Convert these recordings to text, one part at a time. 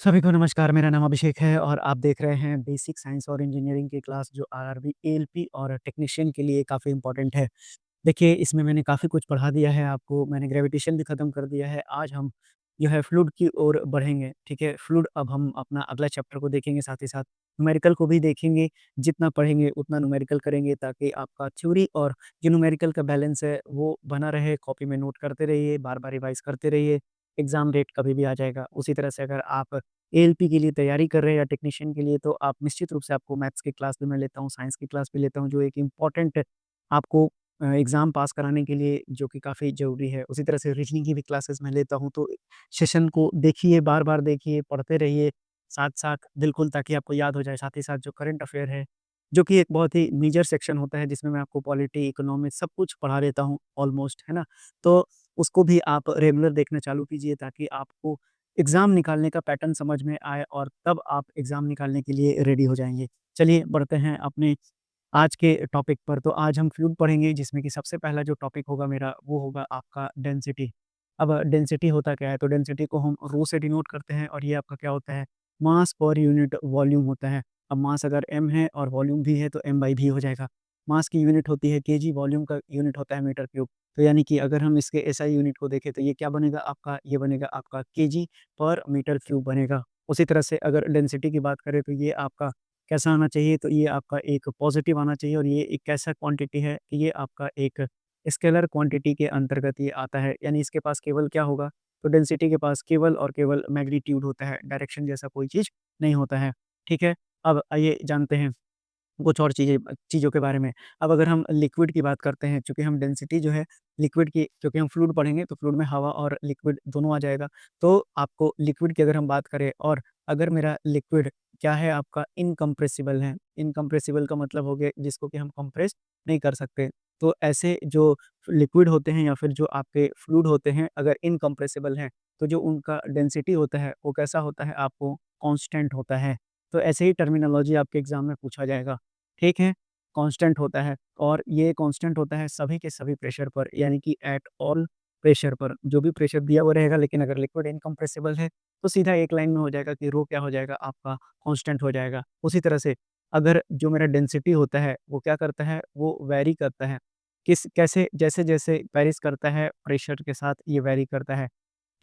सभी को नमस्कार, मेरा नाम अभिषेक है और आप देख रहे हैं बेसिक साइंस और इंजीनियरिंग की क्लास जो आरआरबी, एएलपी और टेक्नीशियन के लिए काफ़ी इम्पोर्टेंट है। देखिए, इसमें मैंने काफ़ी कुछ पढ़ा दिया है आपको, मैंने ग्रेविटेशन भी खत्म कर दिया है। आज हम जो है फ्लूइड की ओर बढ़ेंगे, ठीक है? फ्लूइड अब हम अपना अगला चैप्टर को देखेंगे, साथ ही साथ न्यूमेरिकल को भी देखेंगे। जितना पढ़ेंगे उतना न्यूमेरिकल करेंगे ताकि आपका थ्योरी और जो न्यूमेरिकल का बैलेंस है वो बना रहे। कॉपी में नोट करते रहिए, बार-बार रिवाइज़ करते रहिए, एग्ज़ाम डेट कभी भी आ जाएगा। उसी तरह से अगर आप एएलपी के लिए तैयारी कर रहे हैं या टेक्नीशियन के लिए तो आप निश्चित रूप से आपको मैथ्स की क्लास भी मैं लेता हूँ, साइंस की क्लास भी लेता हूँ, जो एक इम्पोर्टेंट आपको एग्ज़ाम पास कराने के लिए जो कि काफ़ी ज़रूरी है। उसी तरह से रीज़निंग की भी क्लासेस मैं लेता हूँ, तो सेशन को देखिए, बार-बार देखिए, पढ़ते रहिए, साथ-साथ बिल्कुल ताकि आपको याद हो जाए। साथ ही साथ जो करंट अफ़ेयर है, जो कि एक बहुत ही मेजर सेक्शन होता है जिसमें मैं आपको पॉलिटी, इकोनॉमिक्स सब कुछ पढ़ा देता हूँ ऑलमोस्ट, है ना? तो उसको भी आप रेगुलर देखना चालू कीजिए ताकि आपको एग्ज़ाम निकालने का पैटर्न समझ में आए और तब आप एग्ज़ाम निकालने के लिए रेडी हो जाएँगे। चलिए बढ़ते हैं अपने आज के टॉपिक पर। तो आज हम फ्लूइड पढ़ेंगे जिसमें कि सबसे पहला जो टॉपिक होगा मेरा वो होगा आपका डेंसिटी। अब डेंसिटी होता क्या है? तो डेंसिटी को हम रो से डिनोट करते हैं और ये आपका क्या होता है? मास पर यूनिट वॉल्यूम होता है। अब मास अगर m है और वॉल्यूम v है तो m/v हो जाएगा। मास की यूनिट होती है केजी, वॉल्यूम का यूनिट होता है मीटर क्यूब। तो यानी कि अगर हम इसके एसआई यूनिट को देखें तो ये क्या बनेगा आपका? ये बनेगा आपका केजी पर मीटर क्यूब बनेगा। उसी तरह से अगर डेंसिटी की बात करें तो ये आपका कैसा आना चाहिए? तो ये आपका एक पॉज़िटिव आना चाहिए और ये एक कैसा क्वांटिटी है कि ये आपका एक स्केलर क्वांटिटी के अंतर्गत ये आता है। यानी इसके पास केवल क्या होगा? तो डेंसिटी के पास केवल और केवल मैग्नीट्यूड होता है, डायरेक्शन जैसा कोई चीज़ नहीं होता है। ठीक है? अब आइए जानते हैं कुछ और चीज़ों के बारे में। अब अगर हम लिक्विड की बात करते हैं, चूँकि हम डेंसिटी जो है लिक्विड की क्योंकि हम फ्लूइड पढ़ेंगे तो फ्लूइड में हवा और लिक्विड दोनों आ जाएगा। तो आपको लिक्विड की अगर हम बात करें और अगर मेरा लिक्विड क्या है आपका इनकम्प्रेसिबल है। इनकम्प्रेसिबल का मतलब हो गया जिसको कि हम कंप्रेस नहीं कर सकते। तो ऐसे जो लिक्विड होते हैं या फिर जो आपके फ्लूइड होते हैं अगर इनकम्प्रेसिबल हैं, तो जो उनका डेंसिटी होता है वो कैसा होता है आपको कांस्टेंट होता है। तो ऐसे ही टर्मिनोलॉजी आपके एग्ज़ाम में पूछा जाएगा। ठीक है? कांस्टेंट होता है और ये कांस्टेंट होता है सभी के सभी प्रेशर पर यानी कि एट ऑल प्रेशर पर, जो भी प्रेशर दिया हुआ रहेगा लेकिन अगर लिक्विड इनकम्प्रेसिबल है, तो सीधा एक लाइन में हो जाएगा कि रो क्या हो जाएगा आपका कांस्टेंट हो जाएगा। उसी तरह से अगर जो मेरा डेंसिटी होता है, वो क्या करता है, वो वैरी करता है। किस कैसे जैसे-जैसे वेरीज़ करता है प्रेशर के साथ ये वैरी करता है।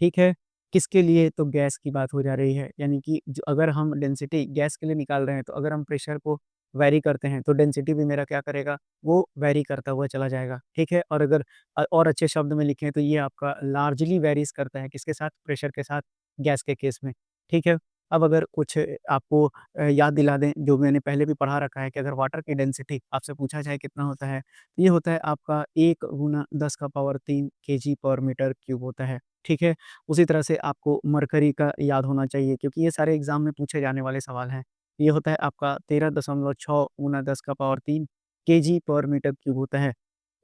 ठीक है? किसके लिए? तो गैस की बात हो जा रही है, यानी कि जो अगर हम डेंसिटी गैस के लिए निकाल रहे हैं, तो अगर हम प्रेशर को वैरी करते हैं, तो डेंसिटी भी मेरा क्या करेगा? वो वैरी करता हुआ चला जाएगा, ठीक है? और अगर और अच्छे शब्द में लिखें, तो ये आपका लार्जली वैरीज़ करता है, किसके साथ? प्रेशर के साथ, गैस के केस में, ठीक है? अब अगर कुछ आपको याद दिला दें, जो मैंने पहले भी पढ़ा रखा है कि अगर वाटर की डेंसिटी आपसे पूछा जाए कितना होता है, तो ये होता है आपका 1 गुना 10 का पावर 3 केजी पर मीटर क्यूब होता है, ठीक है? उसी तरह से आपको मरकरी का याद होना चाहिए क्योंकि ये सारे एग्ज़ाम में पूछे जाने वाले सवाल हैं। ये होता है आपका 13.6 गुना 10 का पावर 3 केजी पर मीटर क्यूब होता है।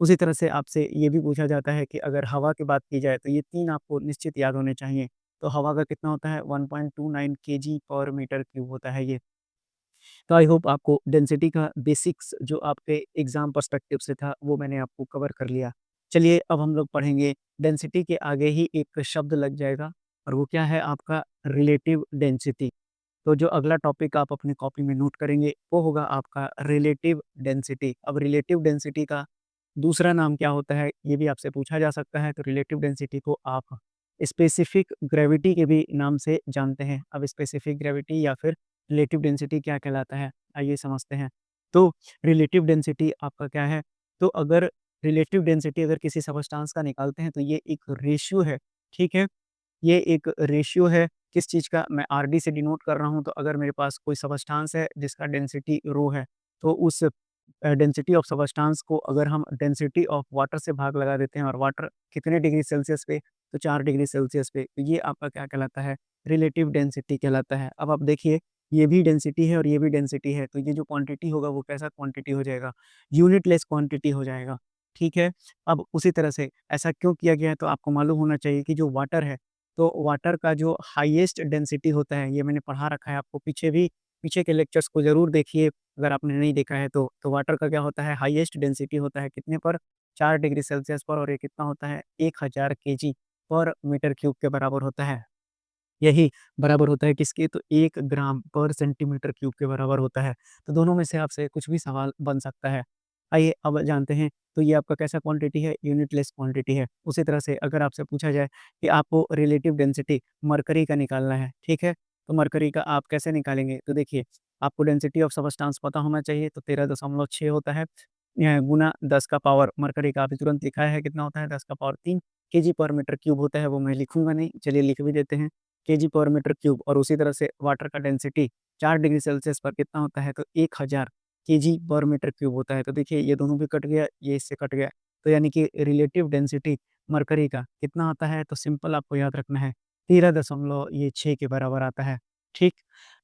उसी तरह से आपसे ये भी पूछा जाता है कि अगर हवा की बात की जाए तो ये 3 आपको निश्चित याद होने चाहिए। तो हवा का कितना होता है 1.29 केजी पर मीटर क्यूब होता है ये। तो आई होप आपको डेंसिटी का बेसिक्स जो आपके एग्ज़ाम पर्सपेक्टिव से था, वो मैंने आपको कवर कर लिया। चलिए अब हम लोग पढ़ेंगे डेंसिटी के आगे ही एक शब्द लग जाएगा और वो क्या है आपका रिलेटिव डेंसिटी। तो जो अगला टॉपिक आप अपनी कॉपी में नोट करेंगे, वो होगा आपका रिलेटिव डेंसिटी। अब रिलेटिव डेंसिटी का दूसरा नाम क्या होता है, ये भी आपसे पूछा जा सकता है। तो रिलेटिव डेंसिटी को आप स्पेसिफिक ग्रेविटी के भी नाम से जानते हैं। अब स्पेसिफिक ग्रेविटी या फिर रिलेटिव डेंसिटी क्या कहलाता है, आइए समझते हैं। तो रिलेटिव डेंसिटी आपका क्या है, तो अगर रिलेटिव डेंसिटी अगर किसी सबस्टेंस का निकालते हैं, तो ये एक रेशियो है, ठीक है? ये एक रेशियो है, किस चीज़ का? मैं आरडी से डिनोट कर रहा हूँ, तो अगर मेरे पास कोई सबस्टेंस है जिसका डेंसिटी रो है, तो उस डेंसिटी ऑफ सबस्टेंस को अगर हम डेंसिटी ऑफ वाटर से भाग लगा देते हैं और वाटर कितने डिग्री सेल्सियस पे? तो 4 डिग्री सेल्सियस पे, तो ये आपका क्या कहलाता है? रिलेटिव डेंसिटी कहलाता है। अब आप देखिए, ये भी डेंसिटी है और ये भी डेंसिटी है, तो ये जो क्वांटिटी होगा वो कैसा क्वांटिटी हो जाएगा? यूनिटलेस क्वांटिटी हो जाएगा, ठीक है? अब उसी तरह से ऐसा क्यों किया गया है? तो आपको मालूम होना चाहिए कि जो वाटर है, तो वाटर का जो हाईएस्ट डेंसिटी होता है, ये मैंने पढ़ा रखा है आपको पीछे के लेक्चर्स को ज़रूर देखिए, अगर आपने नहीं देखा है तो। तो वाटर का क्या होता है, हाईएस्ट डेंसिटी होता है कितने पर? 4 डिग्री सेल्सियस पर और ये कितना होता है? 1000 केजी पर मीटर क्यूब के बराबर होता है। यही बराबर होता है किसके? तो 1 ग्राम पर सेंटीमीटर क्यूब के बराबर होता है। तो दोनों में से आपसे कुछ भी सवाल बन सकता है। आइए अब जानते हैं, तो ये आपका कैसा क्वांटिटी है? यूनिटलेस क्वांटिटी है। उसी तरह से अगर आपसे पूछा जाए कि आपको रिलेटिव डेंसिटी मरकरी का निकालना है, ठीक है? तो मरकरी का आप कैसे निकालेंगे? तो देखिए, आपको डेंसिटी ऑफ सबस्टेंस पता होना चाहिए, तो 13.6 होता है गुना 10 का पावर मरकरी का अभी तुरंत लिखा है कितना होता है 10 का पावर 3 केजी पर मीटर क्यूब होता है, वो मैं लिखूँगा नहीं, चलिए लिख भी देते हैं, केजी पर मीटर क्यूब। और उसी तरह से वाटर का डेंसिटी 4 डिग्री सेल्सियस पर कितना होता है? तो 1000 केजी पर मीटर क्यूब होता है। तो देखिए ये दोनों भी कट गया, ये इससे कट गया। तो यानी कि रिलेटिव डेंसिटी मरकरी का कितना आता है? तो सिंपल आपको याद रखना है 13.6 के बराबर आता है, ठीक?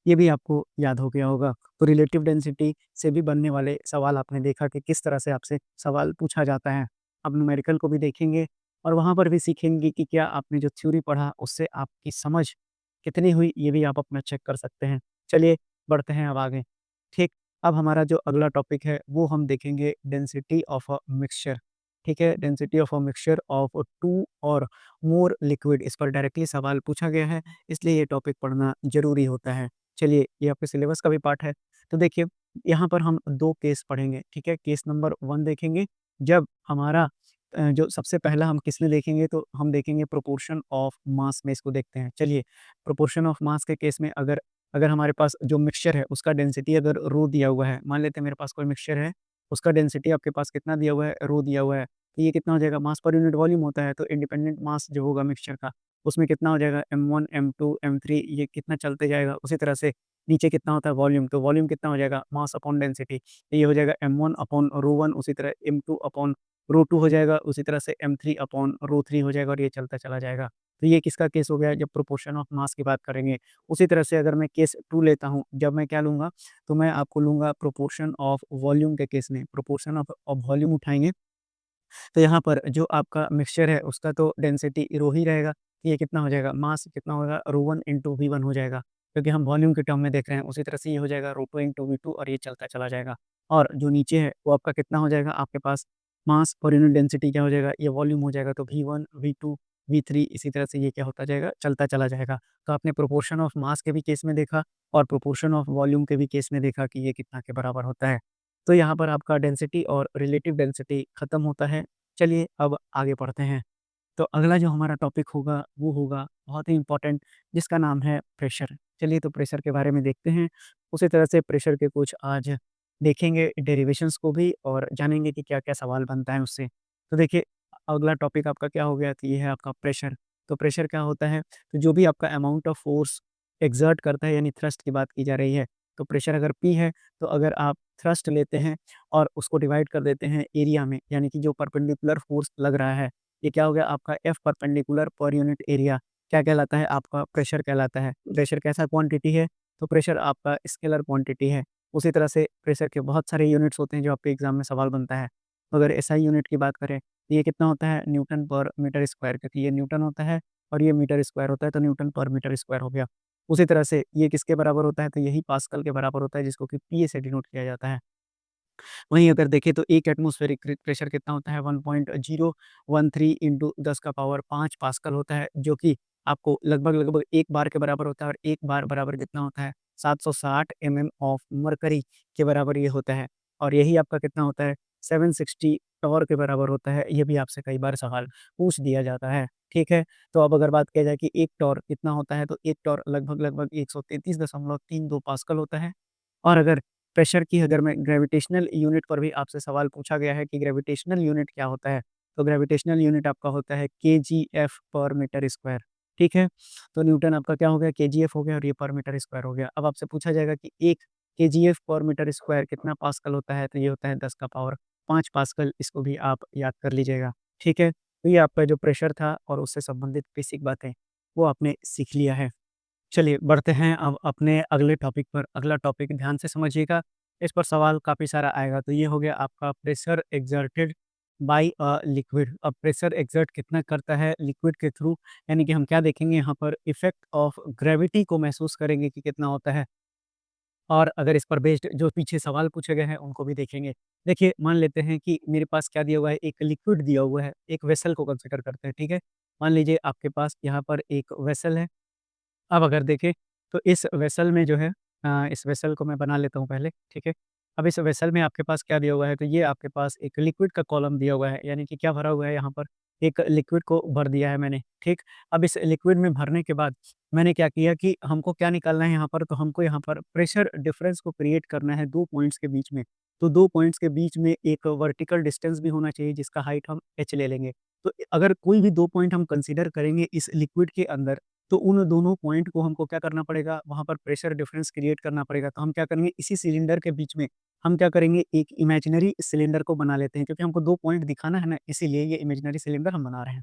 ये भी आपको याद हो गया होगा। तो रिलेटिव डेंसिटी से भी बनने वाले सवाल आपने देखा कि किस तरह से आपसे सवाल पूछा जाता है। अब न्यूमेरिकल को भी देखेंगे और वहाँ पर भी सीखेंगे कि क्या आपने जो थ्योरी पढ़ा उससे आपकी समझ कितनी हुई, ये भी आप अपना चेक कर सकते हैं। चलिए बढ़ते हैं अब आगे। ठीक, अब हमारा जो अगला टॉपिक है वो हम देखेंगे डेंसिटी ऑफ अ मिक्सचर। ठीक है, density of a mixture of 2 और मोर लिक्विड, इस पर डायरेक्टली सवाल पूछा गया है, इसलिए ये टॉपिक पढ़ना ज़रूरी होता है। चलिए, ये आपके सिलेबस का भी पार्ट है। तो देखिए, यहाँ पर हम 2 केस पढ़ेंगे, ठीक है? केस नंबर 1 देखेंगे, जब हमारा जो सबसे पहला हम किसमें देखेंगे, तो हम देखेंगे प्रोपोर्शन ऑफ मास में इसको देखते हैं। चलिए, प्रोपोर्शन ऑफ मास के केस में अगर अगर हमारे पास जो मिक्सचर है, उसका डेंसिटी अगर रो दिया हुआ है, मान लेते हैं मेरे पास कोई मिक्सचर है, उसका डेंसिटी आपके पास कितना दिया हुआ है, रो दिया हुआ है, तो ये कितना हो जाएगा? मास पर यूनिट वॉल्यूम होता है, तो इंडिपेंडेंट मास जो होगा मिक्सचर का, उसमें कितना हो जाएगा? m1, m2, m3 ये कितना चलते जाएगा। उसी तरह से नीचे कितना होता है? वॉल्यूम, तो वॉल्यूम कितना हो जाएगा? मास अपॉन डेंसिटी, तो ये हो जाएगा m1 अपॉन रो 1, उसी तरह m2 अपॉन रो 2 हो जाएगा, उसी तरह से m3 अपॉन रो 3 हो जाएगा और ये चलता चला जाएगा। तो ये किसका केस हो गया? जब प्रोपोर्शन ऑफ मास की बात करेंगे। उसी तरह से अगर मैं केस 2 लेता हूँ, जब मैं क्या लूँगा? तो मैं आपको लूँगा प्रोपोर्शन ऑफ वॉल्यूम के केस में, प्रोपोर्शन ऑफ वॉल्यूम उठाएँगे, तो यहाँ पर जो आपका मिक्सचर है उसका तो डेंसिटी रो ही रहेगा, ये कितना हो जाएगा? मास कितना होगा? रो 1 इंटू V1 हो जाएगा, क्योंकि हम वॉल्यूम के टर्म में देख रहे हैं। उसी तरह से ये हो जाएगा रो 2 इंटू V2 और ये चलता चला जाएगा। और जो नीचे है वो आपका कितना हो जाएगा? आपके पास मास पर यूनिट डेंसिटी क्या हो जाएगा? ये वॉल्यूम हो जाएगा, तो V1, V2, V3 इसी तरह से ये क्या होता जाएगा? चलता चला जाएगा। तो आपने प्रोपोर्शन ऑफ मास के भी केस में देखा और प्रोपोर्शन ऑफ वॉल्यूम के भी केस में देखा कि ये कितना के बराबर होता है। तो यहाँ पर आपका डेंसिटी और रिलेटिव डेंसिटी खत्म होता है। चलिए अब आगे बढ़ते हैं। तो अगला जो हमारा टॉपिक होगा वो होगा बहुत ही इम्पोर्टेंट, जिसका नाम है प्रेशर। चलिए तो प्रेशर के बारे में देखते हैं। उसी तरह से प्रेशर के कुछ आज देखेंगे डेरिवेशंस को भी और जानेंगे कि क्या-क्या सवाल बनता है उससे। तो देखिए अगला टॉपिक आपका क्या हो गया? तो ये है आपका प्रेशर। तो प्रेशर क्या होता है? तो जो भी आपका अमाउंट ऑफ फ़ोर्स एक्सर्ट करता है, यानी थ्रस्ट की बात की जा रही है। तो प्रेशर अगर P है, तो अगर आप थ्रस्ट लेते हैं और उसको डिवाइड कर देते हैं एरिया में, यानी कि जो परपेंडिकुलर फ़ोर्स लग रहा है, ये क्या हो गया आपका F perpendicular per unit area, क्या कहलाता है? आपका प्रेशर कहलाता है। प्रेशर कैसा क्वांटिटी है? तो प्रेशर आपका स्केलर क्वांटिटी है। उसी तरह से प्रेशर के बहुत सारे यूनिट्स होते हैं जो आपके एग्ज़ाम में सवाल बनता है। अगर एसआई यूनिट की बात करें, तो ये कितना होता है? न्यूटन पर मीटर स्क्वायर, क्योंकि ये न्यूटन होता है और ये मीटर स्क्वायर होता है, तो न्यूटन पर मीटर स्क्वायर हो गया। उसी तरह से ये किसके बराबर होता है? तो यही पास्कल के बराबर होता है, जिसको कि पीए से डिनोट किया जाता है। वहीं अगर देखें तो एक एटमॉस्फेरिक प्रेशर कितना होता है? 1.013 इंटू 10 का पावर 5 पास्कल होता है, जो कि आपको लगभग-लगभग 1 बार के बराबर होता है और 1 बार बराबर कितना होता है? 760 ऑफ मरकरी के बराबर ये होता है। और यही आपका कितना होता है? 760 टॉर के बराबर होता है। ये भी आपसे कई बार सवाल पूछ दिया जाता है, ठीक है? तो अब अगर बात किया जाए कि 1 टॉर कितना होता है? तो 1 टॉर लगभग-लगभग 133.32 पास्कल होता है। और अगर प्रेशर की अगर मैं ग्रेविटेशनल यूनिट पर भी आपसे सवाल पूछा गया है कि ग्रेविटेशनल यूनिट क्या होता है? तो ग्रेविटेशनल यूनिट आपका होता है केजीएफ पर मीटर स्क्वायर, ठीक है? तो न्यूटन आपका क्या हो गया? केजीएफ हो गया और ये पर मीटर स्क्वायर हो गया। अब आपसे पूछा जाएगा कि 1 केजीएफ पर मीटर स्क्वायर कितना पास्कल होता है? तो ये होता है 10 का पावर 5 पास्कल, इसको भी आप याद कर लीजिएगा, ठीक है? तो ये आपका जो प्रेशर था और उससे संबंधित बेसिक बातें, वो आपने सीख लिया है। चलिए बढ़ते हैं अब अपने अगले टॉपिक पर। अगला टॉपिक ध्यान से समझिएगा, इस पर सवाल काफ़ी सारा आएगा। तो ये हो गया आपका pressure exerted by a liquid. अब प्रेशर एक्सर्ट कितना करता है लिक्विड के थ्रू, यानी कि हम क्या देखेंगे यहाँ पर इफ़ेक्ट ऑफ ग्रेविटी को महसूस करेंगे कि कितना होता है। और अगर इस पर बेस्ड जो पीछे सवाल पूछे गए हैं उनको भी देखेंगे। देखिए मान लेते हैं कि मेरे पास क्या दिया हुआ है, एक लिक्विड दिया हुआ है, एक वेसल को कंसीडर करते हैं, ठीक है? मान लीजिए आपके पास यहाँ पर एक वेसल है अब अगर देखें तो इस वेसल में जो है इस वेसल को मैं बना लेता हूँ पहले, ठीक है? अब इस वेसल में आपके पास क्या दिया हुआ है, तो ये आपके पास एक लिक्विड का कॉलम दिया हुआ है, यानी कि क्या भरा हुआ है यहाँ पर, एक लिक्विड को भर दिया है मैंने, ठीक? अब इस लिक्विड में भरने के बाद मैंने क्या किया कि हमको क्या निकालना है यहाँ पर, तो हमको यहाँ पर प्रेशर डिफरेंस को क्रिएट करना है 2 पॉइंट्स के बीच में। तो 2 पॉइंट्स के बीच में एक वर्टिकल डिस्टेंस भी होना चाहिए जिसका हाइट हम h ले लेंगे। तो अगर कोई भी 2 पॉइंट हम कंसीडर करेंगे इस लिक्विड के अंदर, तो उन दोनों पॉइंट को हमको क्या करना पड़ेगा, वहाँ पर प्रेशर डिफरेंस क्रिएट करना पड़ेगा। तो हम क्या करेंगे, इसी सिलेंडर के बीच में हम क्या करेंगे, एक इमेजिनरी सिलेंडर को बना लेते हैं, क्योंकि हमको 2 पॉइंट दिखाना है ना, इसीलिए ये इमेजिनरी सिलेंडर हम बना रहे हैं।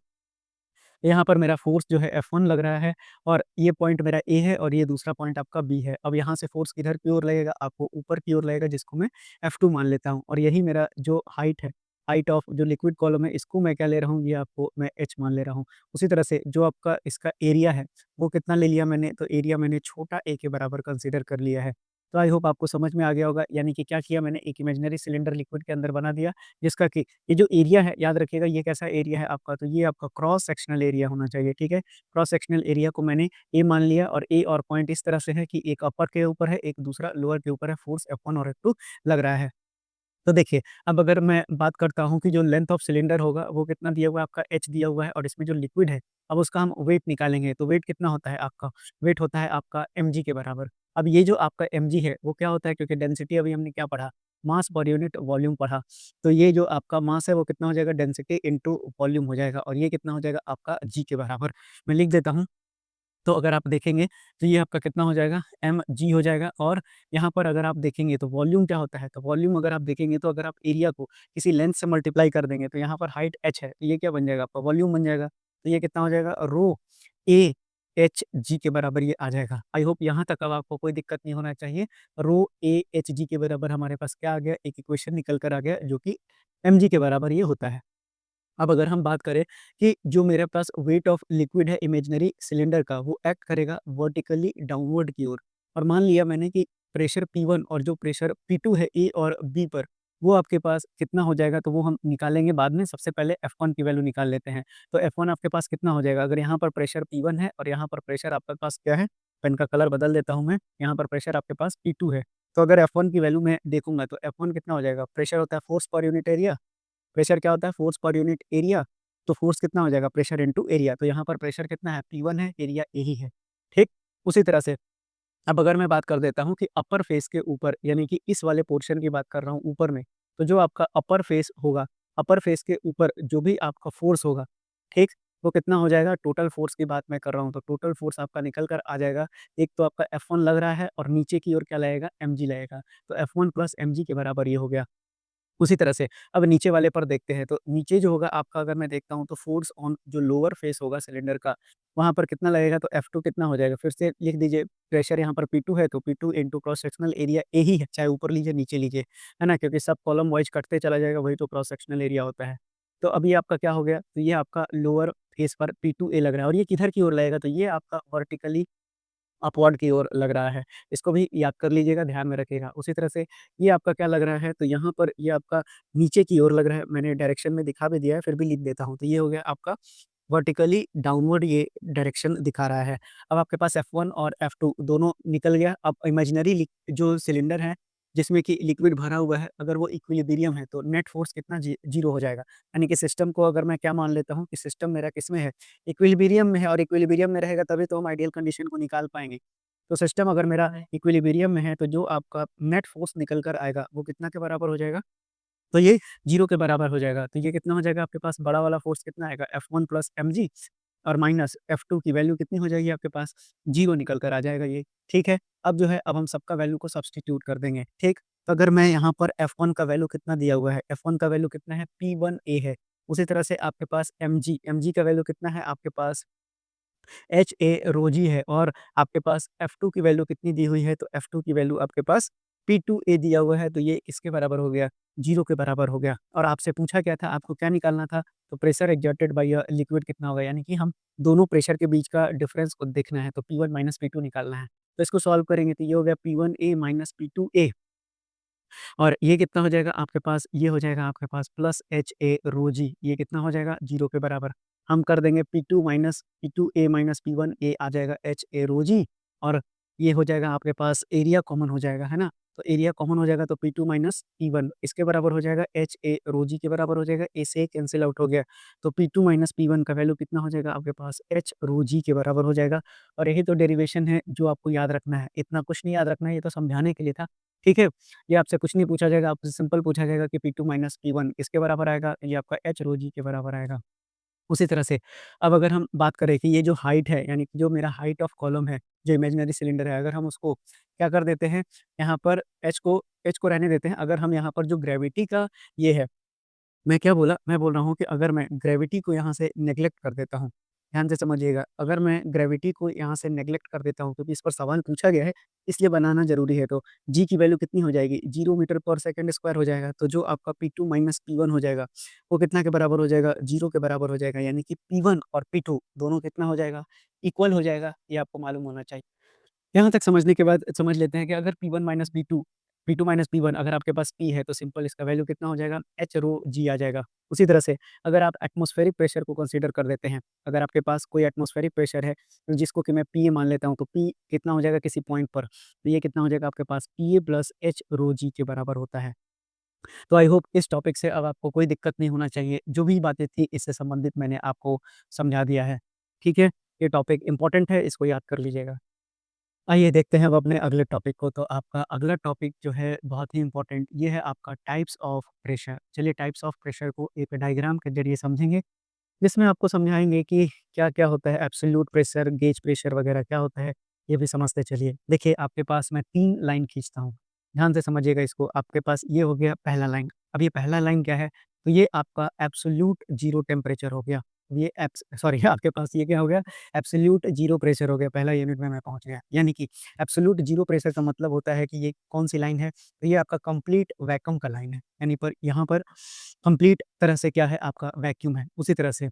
यहाँ पर मेरा फ़ोर्स जो है F1 लग रहा है और ये पॉइंट मेरा A है और ये दूसरा पॉइंट आपका B है। अब यहाँ से फ़ोर्स किधर की ओर लगेगा, आपको ऊपर की ओर लगेगा, जिसको मैं F2 मान लेता हूँ और यही मेरा जो हाइट है, हाइट ऑफ जो लिक्विड कॉलम है, इसको मैं क्या ले रहा हूँ, ये आपको मैं h मान ले रहा हूँ। उसी तरह से जो आपका इसका एरिया है, वो कितना ले लिया मैंने, तो एरिया मैंने छोटा a के बराबर कंसीडर कर लिया है। तो आई होप आपको समझ में आ गया होगा, यानी कि क्या किया मैंने, एक इमेजिनरी सिलेंडर लिक्विड के अंदर बना दिया, जिसका कि ये जो एरिया है, याद रखिएगा ये कैसा एरिया है आपका, तो ये आपका क्रॉस सेक्शनल एरिया होना चाहिए, ठीक है? क्रॉस सेक्शनल एरिया को मैंने ए मान लिया और ए और पॉइंट इस तरह से है कि एक अपर के ऊपर है, एक दूसरा लोअर के ऊपर है, फोर्स F1 और F2 लग रहा है। तो देखिए, अब अगर मैं बात करता हूँ कि जो लेंथ ऑफ सिलेंडर होगा, वो कितना दिया हुआ है आपका, h दिया हुआ है और इसमें जो लिक्विड है, अब उसका हम वेट निकालेंगे, तो वेट कितना होता है आपका? वेट होता है आपका mg के बराबर। अब ये जो आपका mg है, वो क्या होता है, क्योंकि डेंसिटी अभी हमने क्या पढ़ा, मास पर यूनिट वॉल्यूम पढ़ा। तो ये जो आपका मास है, वो कितना हो जाएगा, डेंसिटी इंटू वॉल्यूम हो जाएगा और ये कितना हो जाएगा आपका g के बराबर। मैं लिख देता हूँ। तो अगर आप देखेंगे तो ये आपका कितना हो जाएगा, mg हो जाएगा और यहाँ पर अगर आप देखेंगे तो वॉल्यूम क्या होता है, तो वॉल्यूम अगर आप देखेंगे तो अगर आप एरिया को किसी लेंथ से मल्टीप्लाई कर देंगे तो यहाँ पर हाइट h है, तो ये क्या बन जाएगा आपका, वॉल्यूम बन जाएगा। तो ये कितना हो जाएगा, रो ए एच जी के बराबर ये आ जाएगा। आई होप यहाँ तक अब आपको कोई दिक्कत नहीं होना चाहिए। रो ए एच जी के बराबर हमारे पास क्या आ गया, एक इक्वेशन निकल कर आ गया, जो कि mg के बराबर ये होता है। अब अगर हम बात करें कि जो मेरे पास वेट ऑफ लिक्विड है इमेजिनरी सिलेंडर का, वो एक्ट करेगा वर्टिकली डाउनवर्ड की ओर, और मान लिया मैंने कि प्रेशर P1 और जो प्रेशर P2 है ए और बी पर, वो आपके पास कितना हो जाएगा, तो वो हम निकालेंगे बाद में। सबसे पहले F1 की वैल्यू निकाल लेते हैं। तो F1 आपके पास कितना हो जाएगा, अगर यहाँ पर प्रेशर P1 है और यहाँ पर प्रेशर आपके पास क्या है, पेन का कलर बदल देता हूँ मैं, यहाँ पर प्रेशर आपके पास P2 है। तो अगर F1 की वैल्यू मैं देखूंगा तो F1 कितना हो जाएगा, प्रेशर होता है force per unit area, pressure क्या होता है, फोर्स पर यूनिट एरिया, तो फोर्स कितना हो जाएगा, प्रेशर इनटू एरिया। तो यहाँ पर प्रेशर कितना है, P1 है, एरिया ए ही है, ठीक। उसी तरह से अब अगर मैं बात कर देता हूँ कि अपर फेस के ऊपर, यानी कि इस वाले पोर्शन की बात कर रहा हूँ ऊपर में, तो जो आपका अपर फेस होगा, अपर फेस के ऊपर जो भी आपका फोर्स होगा, ठीक, वो कितना हो जाएगा, टोटल फोर्स की बात मैं कर रहा हूँ, तो टोटल फोर्स आपका निकल कर आ जाएगा। एक तो आपका F1 लग रहा है और नीचे की ओर क्या लगेगा, mg लगेगा, तो F1 प्लस mg के बराबर ये हो गया। उसी तरह से अब नीचे वाले पर देखते हैं, तो नीचे जो होगा आपका, अगर मैं देखता हूँ तो फोर्स ऑन जो लोअर फेस होगा सिलेंडर का, वहाँ पर कितना लगेगा, तो F2 कितना हो जाएगा, फिर से लिख दीजिए। प्रेशर यहाँ पर P2 है, तो P2 into cross sectional area A ही है, चाहे ऊपर लीजिए नीचे लीजिए, है ना, क्योंकि सब कॉलम वाइज कटते चला जाएगा, वही तो क्रॉस सेक्शनल एरिया होता है। तो अभी आपका क्या हो गया, तो ये आपका लोअर फेस पर P2A लग रहा है और ये किधर की ओर लगेगा, तो ये आपका वर्टिकली अपवर्ड की ओर लग रहा है। इसको भी याद कर लीजिएगा, ध्यान में रखिएगा। उसी तरह से ये आपका क्या लग रहा है, तो यहाँ पर ये आपका नीचे की ओर लग रहा है। मैंने डायरेक्शन में दिखा भी दिया है, फिर भी लिख देता हूँ। तो ये हो गया आपका वर्टिकली डाउनवर्ड, ये डायरेक्शन दिखा रहा है। अब आपके पास F1 और F2 दोनों निकल गया। अब इमेजिनरी जो सिलेंडर है, जिसमें कि लिक्विड भरा हुआ है, अगर वो इक्विलिब्रियम है, तो नेट फोर्स कितना 0 हो जाएगा। यानी कि सिस्टम को अगर मैं क्या मान लेता हूँ कि सिस्टम मेरा किसमें है, इक्विलिब्रियम में है, और इक्विलिब्रियम में रहेगा तभी तो हम आइडियल कंडीशन को निकाल पाएँगे। तो सिस्टम अगर मेरा इक्विलिब्रियम में है, तो जो आपका नेट फोर्स निकल कर आएगा, वो कितना के बराबर हो जाएगा, तो ये 0 के बराबर हो जाएगा। तो ये कितना हो जाएगा आपके पास, बड़ा वाला फ़ोर्स कितना आएगा, F1 प्लस mg और माइनस F2 की वैल्यू कितनी हो जाएगी आपके पास, 0 निकल कर आ जाएगा ये, ठीक है। अब जो है, अब हम सबका वैल्यू को सब्स्टिट्यूट कर देंगे, ठीक। तो अगर मैं यहाँ पर F1 का वैल्यू कितना दिया हुआ है, F1 का वैल्यू कितना है, P1A है। उसी तरह से आपके पास mg का वैल्यू कितना है आपके पास, HA rho g है, और आपके पास F2 की वैल्यू कितनी दी हुई है, तो F2 की वैल्यू आपके पास P2A दिया हुआ है, तो ये किसके बराबर हो गया, 0 के बराबर हो गया। और आपसे पूछा क्या था, आपको क्या निकालना था, तो pressure exerted by a liquid कितना होगा, यानी कि हम दोनों प्रेशर के बीच का डिफरेंस को देखना है, तो P1 माइनस P2 निकालना है। तो इसको सॉल्व करेंगे तो ये हो गया P1A माइनस P2A, और ये कितना हो जाएगा आपके पास, ये हो जाएगा आपके पास प्लस HA rho g, ये कितना हो जाएगा, 0 के बराबर। हम कर देंगे P2 minus P2A minus P1 A आ जाएगा H A रो जी और ये हो जाएगा आपके पास एरिया कॉमन हो जाएगा, है ना? तो एरिया कॉमन हो जाएगा तो P2 माइनस P1 इसके बराबर हो जाएगा H A रो जी के बराबर हो जाएगा, A से A कैंसल आउट हो गया। तो P2 माइनस P1 का वैल्यू कितना हो जाएगा आपके पास H रो जी के बराबर हो जाएगा और यही तो डेरिवेशन है जो आपको याद रखना है। इतना कुछ नहीं याद रखना है, ये तो समझाने के लिए था, ठीक है? ये आपसे कुछ नहीं पूछा जाएगा, आपसे सिंपल पूछा जाएगा कि P2 माइनस P1 किसके बराबर आएगा? ये आपका H रो जी के बराबर आएगा। उसी तरह से अब अगर हम बात करें कि ये जो हाइट है, यानी कि जो मेरा हाइट ऑफ कॉलम है, जो इमेजिनरी सिलेंडर है, अगर हम उसको क्या कर देते हैं, यहाँ पर एच को रहने देते हैं। अगर हम यहाँ पर जो ग्रेविटी का ये है, मैं क्या बोला? मैं बोल रहा हूँ कि अगर मैं ग्रेविटी को यहाँ से नेग्लेक्ट कर देता हूँ, ध्यान से समझिएगा, अगर मैं ग्रेविटी को यहाँ से नेग्लेक्ट कर देता हूँ क्योंकि इस पर सवाल पूछा गया है, इसलिए बनाना ज़रूरी है, तो जी की वैल्यू कितनी हो जाएगी? 0 मीटर पर सेकंड स्क्वायर हो जाएगा, तो जो आपका P2 माइनस P1 हो जाएगा, वो कितना के बराबर हो जाएगा? 0 के बराबर हो जाएगा, यानी कि P1 और P2 दोनों कितना हो जाएगा? इक्वल हो जाएगा, ये आपको मालूम होना चाहिए। यहाँ तक समझने के बाद समझ लेते हैं कि अगर P1 minus P2, P2 minus P1 अगर आपके पास P है तो सिंपल इसका वैल्यू कितना हो जाएगा? H रो G आ जाएगा। उसी तरह से अगर आप एटमॉस्फेरिक प्रेशर को कंसीडर कर देते हैं, अगर आपके पास कोई एटमॉस्फेरिक प्रेशर है जिसको कि मैं PA मान लेता हूँ, तो P कितना हो जाएगा किसी पॉइंट पर? तो ये कितना हो जाएगा आपके पास PA प्लस H रो G के बराबर होता है। तो आई होप इस टॉपिक से अब आपको कोई दिक्कत नहीं होना चाहिए। जो भी बातें थी इससे संबंधित मैंने आपको समझा दिया है। ठीक है? ये टॉपिक इम्पोर्टेंट है, इसको याद कर लीजिएगा। आइए देखते हैं अब अपने अगले टॉपिक को। तो आपका अगला टॉपिक जो है बहुत ही इम्पोर्टेंट, ये है आपका टाइप्स ऑफ प्रेशर। चलिए टाइप्स ऑफ प्रेशर को एक डायग्राम के ज़रिए समझेंगे, जिसमें आपको समझाएँगे कि क्या-क्या होता है, एब्सोल्यूट प्रेशर, गेज प्रेशर वगैरह क्या होता है, ये भी समझते चलिए। देखिए आपके पास मैं 3 लाइन खींचता हूँ, ध्यान से समझिएगा इसको। आपके पास ये हो गया पहला लाइन, अब ये पहला लाइन क्या है? तो ये आपका एब्सोल्यूट ज़ीरो टेम्परेचर हो गया। ये एब्स सॉरी आपके पास ये क्या हो गया? एब्सोल्यूट ज़ीरो प्रेशर हो गया, पहला यूनिट में मैं पहुँच गया। यानी कि एब्सोल्यूट ज़ीरो प्रेशर का मतलब होता है कि ये कौन-सी लाइन है? तो ये आपका कंप्लीट वैक्यूम का लाइन है। यानी पर यहाँ पर कंप्लीट तरह से क्या है? आपका वैक्यूम है। उसी तरह से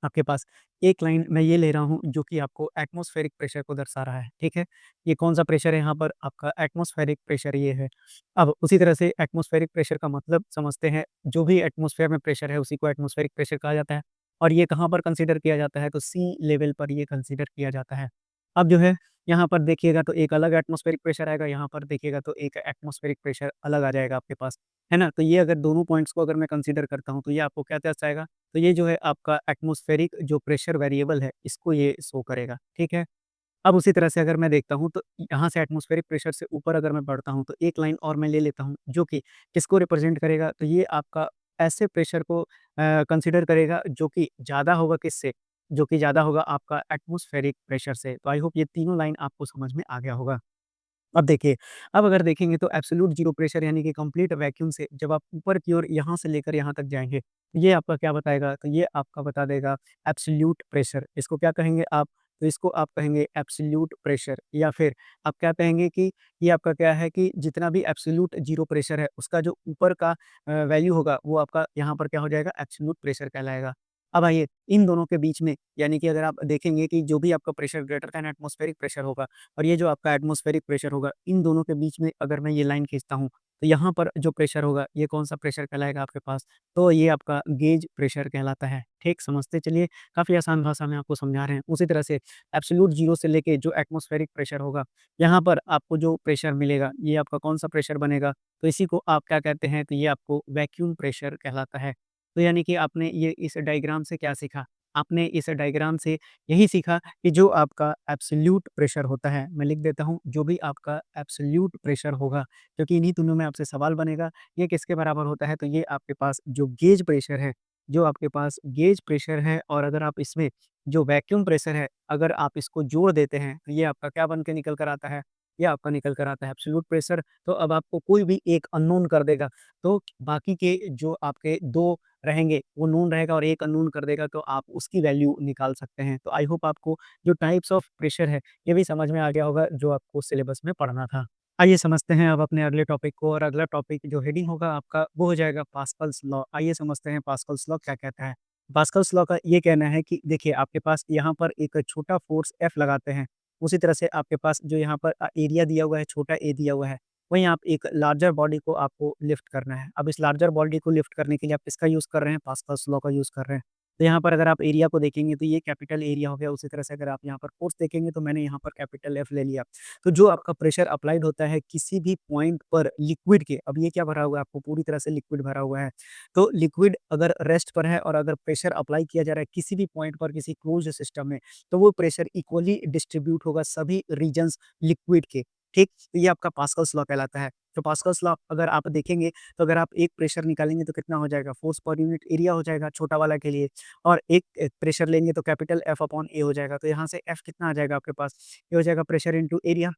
आपके पास एक लाइन मैं ये ले रहा हूँ जो कि आपको एटमॉस्फेरिक प्रेशर को दर्शा रहा है, ठीक है? ये कौन-सा प्रेशर है यहाँ पर? आपका एटमॉस्फेरिक प्रेशर ये है। अब उसी तरह से एटमॉस्फेरिक प्रेशर का मतलब समझते हैं, जो भी एटमॉस्फेयर में प्रेशर है उसी को एटमॉस्फेरिक प्रेशर कहा जाता है और ये कहाँ पर कंसीडर किया जाता है? तो सी लेवल पर ये कंसीडर किया जाता है। अब जो है यहाँ पर देखिएगा तो एक अलग एटमॉस्फेरिक प्रेशर आएगा, यहाँ पर देखिएगा तो एक एटमॉस्फेरिक प्रेशर अलग आ जाएगा आपके पास, है ना? तो ये अगर दोनों पॉइंट्स को अगर मैं कंसीडर करता हूँ, तो ये आपको क्या दर्शाएगा? तो ये जो है आपका एटमॉस्फेरिक जो प्रेशर वेरिएबल है, इसको ये शो करेगा, ठीक है? अब उसी तरह से अगर मैं देखता हूँ, तो यहाँ से एटमॉस्फेरिक प्रेशर से ऊपर अगर मैं बढ़ता हूँ, तो एक लाइन और मैं ले लेता हूँ, जो कि किसको रिप्रेज़ेंट करेगा? तो ये आपका ऐसे प्रेशर को कंसीडर करेगा जो कि ज़्यादा होगा किससे? जो कि ज़्यादा होगा आपका एटमॉस्फेरिक प्रेशर से। तो आई होप ये तीनों लाइन आपको समझ में आ गया होगा। अब देखिए, अब अगर देखेंगे तो एब्सोल्यूट ज़ीरो प्रेशर यानी कि कंप्लीट वैक्यूम से जब आप ऊपर की ओर यहाँ से लेकर यहाँ तक जाएँगे, ये आपका क्या बताएगा? तो ये आपका बता देगा एब्सोल्यूट प्रेशर। इसको क्या कहेंगे आप? तो इसको आप कहेंगे एब्सोल्यूट प्रेशर या फिर आप क्या कहेंगे कि ये आपका क्या है कि जितना भी एब्सोल्यूट ज़ीरो प्रेशर है, उसका जो ऊपर का वैल्यू होगा, वो आपका यहाँ पर क्या हो जाएगा? एब्सोल्यूट प्रेशर कहलाएगा। अब आइए, इन दोनों के बीच में यानी कि अगर आप देखेंगे कि जो भी आपका pressure greater than atmospheric pressure होगा और ये जो आपका एटमॉस्फेरिक प्रेशर होगा, इन दोनों के बीच में अगर मैं ये लाइन खींचता हूँ, तो यहाँ पर जो प्रेशर होगा, ये कौन-सा प्रेशर कहलाएगा आपके पास? तो ये आपका गेज प्रेशर कहलाता है। ठीक, समझते चलिए, काफ़ी आसान भाषा में आपको समझा रहे हैं। उसी तरह से एब्सोल्यूट ज़ीरो से लेके जो एटमॉस्फेरिक प्रेशर होगा, यहाँ पर आपको जो प्रेशर मिलेगा, ये आपका कौन-सा प्रेशर बनेगा? तो इसी को आप क्या कहते हैं? तो ये आपको वैक्यूम प्रेशर कहलाता है। तो यानी कि आपने ये इस डायग्राम से क्या सीखा? आपने इस डायग्राम से यही सीखा कि जो आपका एब्सोल्यूट प्रेशर होता है, मैं लिख देता हूँ, जो भी आपका एब्सोल्यूट प्रेशर होगा, क्योंकि इन्हीं तीनों में आपसे सवाल बनेगा, ये किसके बराबर होता है? तो ये आपके पास जो गेज प्रेशर है, जो आपके पास गेज प्रेशर है और अगर आप इसमें जो वैक्यूम प्रेशर है, अगर आप इसको जोड़ देते हैं, तो ये आपका क्या बन के निकल कर आता है? ये आपका निकल कर आता है एब्सोल्यूट प्रेशर। तो अब आपको कोई भी एक अननोन कर देगा, तो बाकी के जो आपके 2 रहेंगे, वो नोन रहेगा और एक अननोन कर देगा, तो आप उसकी वैल्यू निकाल सकते हैं। तो आई होप आपको जो टाइप्स ऑफ प्रेशर है, ये भी समझ में आ गया होगा, जो आपको सिलेबस में पढ़ना था। आइए समझते हैं अब अपने अगले टॉपिक को और अगला टॉपिक जो हेडिंग होगा आपका, वो हो जाएगा पास्कल्स लॉ। आइए समझते हैं पास्कल्स लॉ क्या कहता है। पास्कल्स लॉ का ये कहना है कि देखिए आपके पास यहाँ पर एक छोटा फ़ोर्स F लगाते हैं, उसी तरह से आपके पास जो यहाँ पर एरिया दिया हुआ है, छोटा a दिया हुआ है, वहीं आप एक लार्जर बॉडी को आपको लिफ्ट करना है। अब इस लार्जर बॉडी को लिफ्ट करने के लिए आप किसका यूज़ कर रहे हैं? पास्कल्स लॉ का यूज़ कर रहे हैं। तो यहाँ पर अगर आप एरिया को देखेंगे तो ये कैपिटल एरिया हो गया, उसी तरह से अगर आप यहाँ पर फ़ोर्स देखेंगे तो मैंने यहाँ पर कैपिटल एफ ले लिया। तो जो आपका प्रेशर अप्लाइड होता है किसी भी पॉइंट पर लिक्विड के, अब ये क्या भरा हुआ है आपको पूरी तरह से लिक्विड भरा हुआ है। तो लिक्विड अगर रेस्ट पर है और अगर प्रेशर अप्लाई किया जा रहा है किसी भी पॉइंट पर किसी क्लोज्ड सिस्टम में, तो वो प्रेशर इक्वली डिस्ट्रीब्यूट होगा सभी रीजन्स लिक्विड के, ठीक? तो ये आपका पास्कल्स लॉ कहलाता है। तो पास्कल्स लॉ अगर आप देखेंगे तो अगर आप एक प्रेशर निकालेंगे तो कितना हो जाएगा? फ़ोर्स पर यूनिट एरिया हो जाएगा छोटा वाला के लिए, और एक प्रेशर लेंगे तो कैपिटल एफ अपॉन ए हो जाएगा। तो यहाँ से एफ कितना आ जाएगा आपके पास? ये हो जाएगा प्रेशर इंटू एरिया।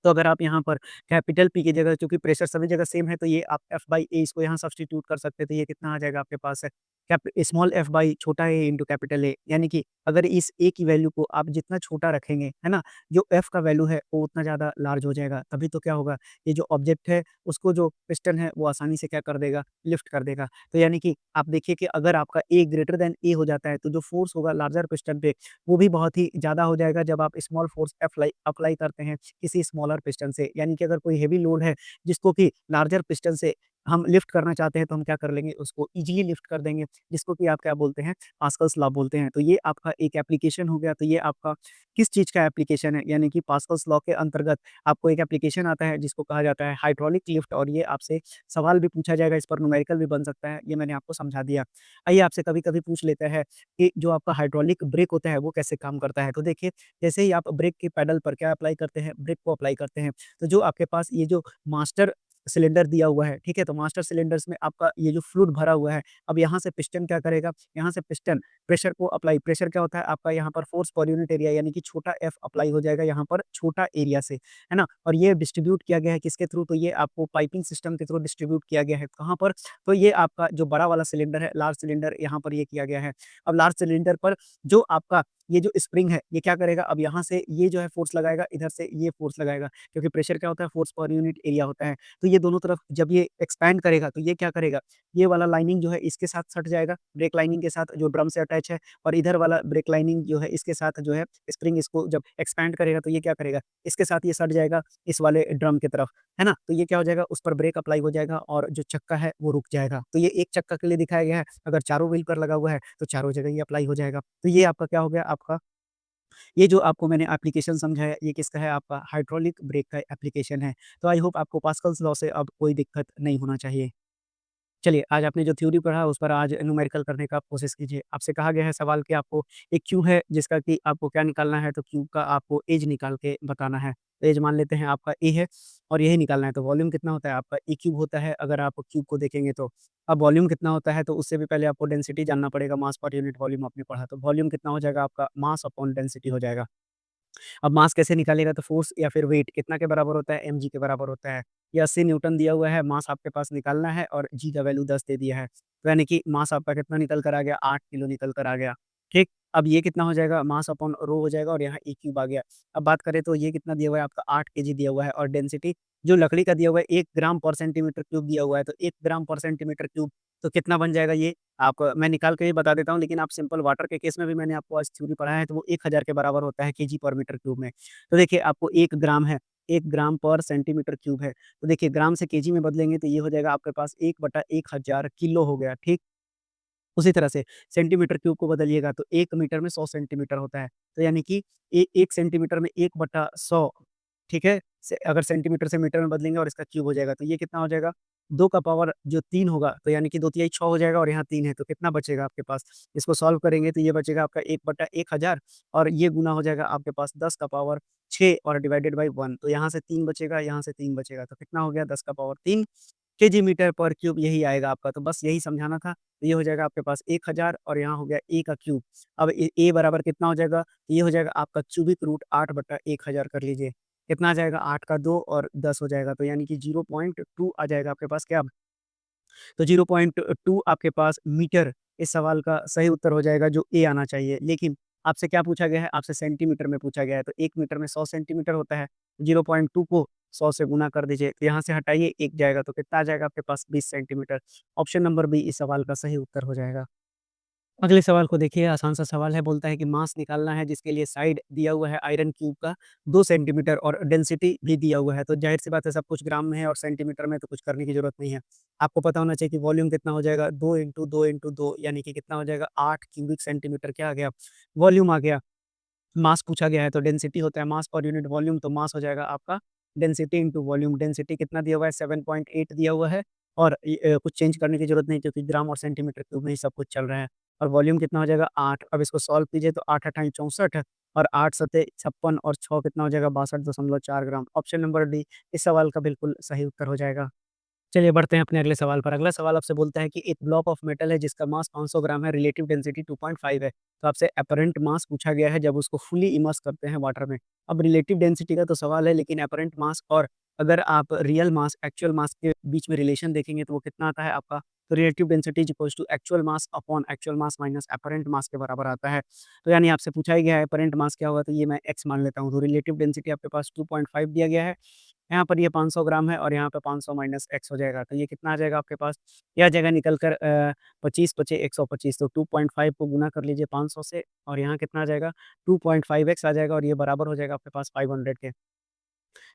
तो अगर आप यहाँ पर कैपिटल पी की जगह, चूँकि प्रेशर सभी जगह सेम है, तो ये आप एफ बाई ए इसको यहाँ सब्स्टिट्यूट कर सकते हैं, तो ये कितना आ जाएगा आपके पास है, कैप स्मॉल एफ बाई छोटा ए इंटू कैपिटल ए। यानी कि अगर इस ए की वैल्यू को आप जितना छोटा रखेंगे, है ना? जो एफ का वैल्यू है वो उतना ज़्यादा लार्ज हो जाएगा, तभी तो क्या होगा, ये जो ऑब्जेक्ट है उसको जो पिस्टन है वो आसानी से क्या कर देगा, लिफ्ट कर देगा। तो यानी कि आप देखिए कि अगर आपका ए ग्रेटर दैन ए हो जाता है, तो जो फ़ोर्स होगा लार्जर पिस्टन पे वो भी बहुत ही ज़्यादा हो जाएगा जब आप स्मॉल फ़ोर्स अप्लाई अप्लाई करते हैं किसी स्मॉलर पिस्टन से। यानी कि अगर कोई हेवी लोड है जिसको कि लार्जर पिस्टन से हम लिफ्ट करना चाहते हैं, तो हम क्या कर लेंगे, उसको ईज़िली लिफ्ट कर देंगे, जिसको कि आप क्या बोलते हैं, पास्कल्स लॉ बोलते हैं। तो ये आपका एक एप्लीकेशन हो गया। तो ये आपका किस चीज़ का एप्लीकेशन है, यानी कि पास्कल्स लॉ के अंतर्गत आपको एक एप्लीकेशन आता है जिसको कहा जाता है हाइड्रोलिक लिफ्ट, और ये आपसे सवाल भी पूछा जाएगा, इस पर न्यूमेरिकल भी बन सकता है, ये मैंने आपको समझा दिया। आइए आपसे कभी-कभी पूछ लेता है कि जो आपका हाइड्रोलिक ब्रेक होता है वो कैसे काम करता है। तो देखिए, जैसे ही आप ब्रेक के पैडल पर क्या अप्लाई करते हैं, ब्रेक को अप्लाई करते हैं, तो जो आपके पास ये जो मास्टर सिलेंडर दिया हुआ है, ठीक है? तो मास्टर सिलेंडर्स में आपका ये जो फ्लूइड भरा हुआ है, अब यहाँ से पिस्टन क्या करेगा, यहाँ से पिस्टन प्रेशर को अप्लाई, प्रेशर क्या होता है आपका यहाँ पर फ़ोर्स पर यूनिट एरिया, यानी कि छोटा एफ अप्लाई हो जाएगा यहाँ पर छोटा एरिया से, है ना? और ये डिस्ट्रीब्यूट किया गया है किसके थ्रू? तो ये आपको पाइपिंग सिस्टम के थ्रू डिस्ट्रीब्यूट किया गया है, कहाँ पर? तो ये आपका जो बड़ा वाला सिलेंडर है, लार्ज सिलेंडर, यहाँ पर ये किया गया है। अब लार्ज सिलेंडर पर जो आपका ये जो स्प्रिंग है, ये क्या करेगा, अब यहाँ से ये जो है फ़ोर्स लगाएगा, इधर से ये फ़ोर्स लगाएगा, क्योंकि प्रेशर क्या होता है, फ़ोर्स पर यूनिट एरिया होता है। तो ये दोनों तरफ जब ये एक्सपैंड करेगा, तो ये क्या करेगा, ये वाला लाइनिंग जो है इसके साथ सट जाएगा, ब्रेक लाइनिंग के साथ जो ड्रम से अटैच है, और इधर वाला ब्रेक लाइनिंग जो है इसके साथ जो है स्प्रिंग इसको जब एक्सपैंड करेगा, तो ये क्या करेगा, इसके साथ ये सट जाएगा इस वाले ड्रम की तरफ, है ना? तो ये क्या हो जाएगा, उस पर ब्रेक अप्लाई हो जाएगा और जो चक्का है वो रुक जाएगा। तो ये एक चक्का के लिए दिखाया गया है, अगर चारों व्हील पर लगा हुआ है, तो चारों जगह ये अप्लाई हो जाएगा। तो ये आपका क्या हो गया, आपका ये जो आपको मैंने एप्लीकेशन समझाया, ये किसका है, आपका हाइड्रोलिक ब्रेक का एप्लीकेशन है। तो आई होप आपको पास्कल्स लॉ से अब कोई दिक्कत नहीं होना चाहिए। चलिए, आज आपने जो थ्योरी पढ़ा उस पर आज न्यूमेरिकल करने का कोशिश कीजिए। आपसे कहा गया है सवाल कि आपको एक क्यूब है जिसका कि आपको क्या निकालना है, तो क्यूब का आपको एज निकाल के बताना है। तो एज मान लेते हैं आपका ए है और यही निकालना है, तो वॉल्यूम कितना होता है आपका, ए क्यूब होता है अगर आप क्यूब को देखेंगे तो। अब वॉल्यूम कितना होता है, तो उससे भी पहले आपको डेंसिटी जानना पड़ेगा, मास पर यूनिट वॉल्यूम आपने पढ़ा, तो वॉल्यूम कितना हो जाएगा आपका, मास अपॉन डेंसिटी हो जाएगा। अब मास कैसे निकालेगा, तो फ़ोर्स या फिर वेट कितना के बराबर होता है, mg के बराबर होता है। ये 80 न्यूटन दिया हुआ है, मास आपके पास निकालना है और g का वैल्यू 10 दे दिया है। तो यानी कि मास आपका कितना निकल कर आ गया, 8 किलो निकल कर आ गया, ठीक? अब ये कितना हो जाएगा, मास अपॉन रो हो जाएगा और यहाँ e क्यूब आ गया। अब बात करें तो ये कितना दिया हुआ है आपका, 8 केजी दिया हुआ है, और डेंसिटी जो लकड़ी का दिया हुआ है 1 ग्राम पर सेंटीमीटर क्यूब दिया हुआ है, तो 1 ग्राम पर सेंटीमीटर क्यूब तो कितना बन जाएगा ये, आप मैं निकाल के भी बता देता हूँ, लेकिन आप सिंपल वाटर के केस में भी मैंने आपको आज थ्योरी पढ़ाया है, तो वो 1000 के बराबर होता है केजी पर मीटर क्यूब में। तो देखिए आपको 1 ग्राम है, 1 ग्राम पर सेंटीमीटर क्यूब है। तो देखिए ग्राम से केजी में बदलेंगे तो ये हो जाएगा आपके पास 1/1000 किलो हो गया, ठीक? उसी तरह से सेंटीमीटर क्यूब को बदलिएगा तो 1 मीटर में 100 सेंटीमीटर होता है। तो यानी कि 1 सेंटीमीटर में 1/100, ठीक है? से अगर सेंटीमीटर से मीटर में बदलेंगे और इसका क्यूब हो जाएगा, तो ये कितना हो जाएगा? 2 का पावर जो 3 होगा, तो यानी कि 2 तिहाई 6 हो जाएगा और यहाँ 3 है, तो कितना बचेगा आपके पास? इसको सॉल्व करेंगे तो ये बचेगा आपका 1/1000, और ये गुना हो जाएगा आपके पास 10 का पावर 6 और डिवाइडेड बाय 1, तो यहाँ से 3 बचेगा, यहाँ से 3 बचेगा, तो कितना हो गया, 10 का पावर 3 केजी मीटर पर क्यूब, यही आएगा आपका। तो बस यही समझाना था। तो ये हो जाएगा आपके पास 1000 और यहाँ हो गया ए का क्यूब। अब ए बराबर कितना हो जाएगा? ये हो जाएगा आपका क्यूबिक रूट 8/1000 कर लीजिए। कितना आ जाएगा? 8 का 2 और 10 हो जाएगा, तो यानी कि 0.2 आ जाएगा आपके पास क्या? तो 0.2 आपके पास मीटर, इस सवाल का सही उत्तर हो जाएगा जो ए आना चाहिए। लेकिन आपसे क्या पूछा गया है? आपसे सेंटीमीटर में पूछा गया है, तो 1 मीटर में 100 सेंटीमीटर होता है। 0.2 को 100 से गुना कर दीजिए, तो यहाँ से हटाइए 1 जाएगा, तो कितना आ जाएगा आपके पास, 20 सेंटीमीटर। ऑप्शन नंबर बी इस सवाल का सही उत्तर हो जाएगा। अगले सवाल को देखिए, आसान सा सवाल है, बोलता है कि मास निकालना है जिसके लिए साइड दिया हुआ है आयरन क्यूब का 2 सेंटीमीटर और डेंसिटी भी दिया हुआ है। तो ज़ाहिर-सी बात है, सब कुछ ग्राम में है और सेंटीमीटर में, तो कुछ करने की ज़रूरत नहीं है। आपको पता होना चाहिए कि वॉल्यूम कितना हो जाएगा, 2 इंटू 2 इंटू 2 यानी कि कितना हो जाएगा, 8 क्यूबिक सेंटीमीटर क्या आ गया, वॉल्यूम आ गया। मास पूछा गया है तो डेंसिटी होता है मास पर यूनिट वॉल्यूम, तो मास हो जाएगा आपका डेंसिटी इंटू वॉल्यूम। डेंसिटी कितना दिया हुआ है, 7.8 दिया हुआ है और कुछ चेंज करने की ज़रूरत नहीं, क्योंकि ग्राम और सेंटीमीटर क्यूब में ही सब कुछ चल रहा है। और वॉल्यूम कितना हो जाएगा, 8। अब इसको सॉल्व कीजिए तो 8 अठाई 64 और 8 सत्ते 56 और 6 कितना हो जाएगा, 62.4 ग्राम। ऑप्शन नंबर डी इस सवाल का बिल्कुल सही उत्तर हो जाएगा। चलिए बढ़ते हैं अपने अगले सवाल पर। अगला सवाल आपसे बोलता है कि एक ब्लॉक ऑफ मेटल है जिसका मास 500 ग्राम है, रिलेटिव डेंसिटी 2.5 है। तो आपसे अपरेंट मास पूछा गया है जब उसको फुली इमर्स करते हैं वाटर में। अब रिलेटिव डेंसिटी का तो सवाल है, लेकिन अपरेंट मास और अगर आप रियल मास, एक्चुअल मास के बीच में रिलेशन देखेंगे तो वो कितना आता है आपका, तो relative density is equals to actual mass upon actual mass minus apparent mass के बराबर आता है। तो यानी आपसे पूछा ही गया है अपरेंट मास क्या होगा, तो ये मैं एक्स मान लेता हूँ। तो रिलेटिव डेंसिटी आपके पास 2.5 दिया गया है, यहाँ पर ये 500 ग्राम है और यहाँ पे 500 माइनस एक्स हो जाएगा, तो ये कितना आ जाएगा आपके पास, यह जगह निकल कर 25 पचे 125, तो 2.5 को गुना कर लीजिए 500 से और यहाँ कितना आ जाएगा, 2.5 एक्स आ जाएगा और ये बराबर हो जाएगा आपके पास 500 के।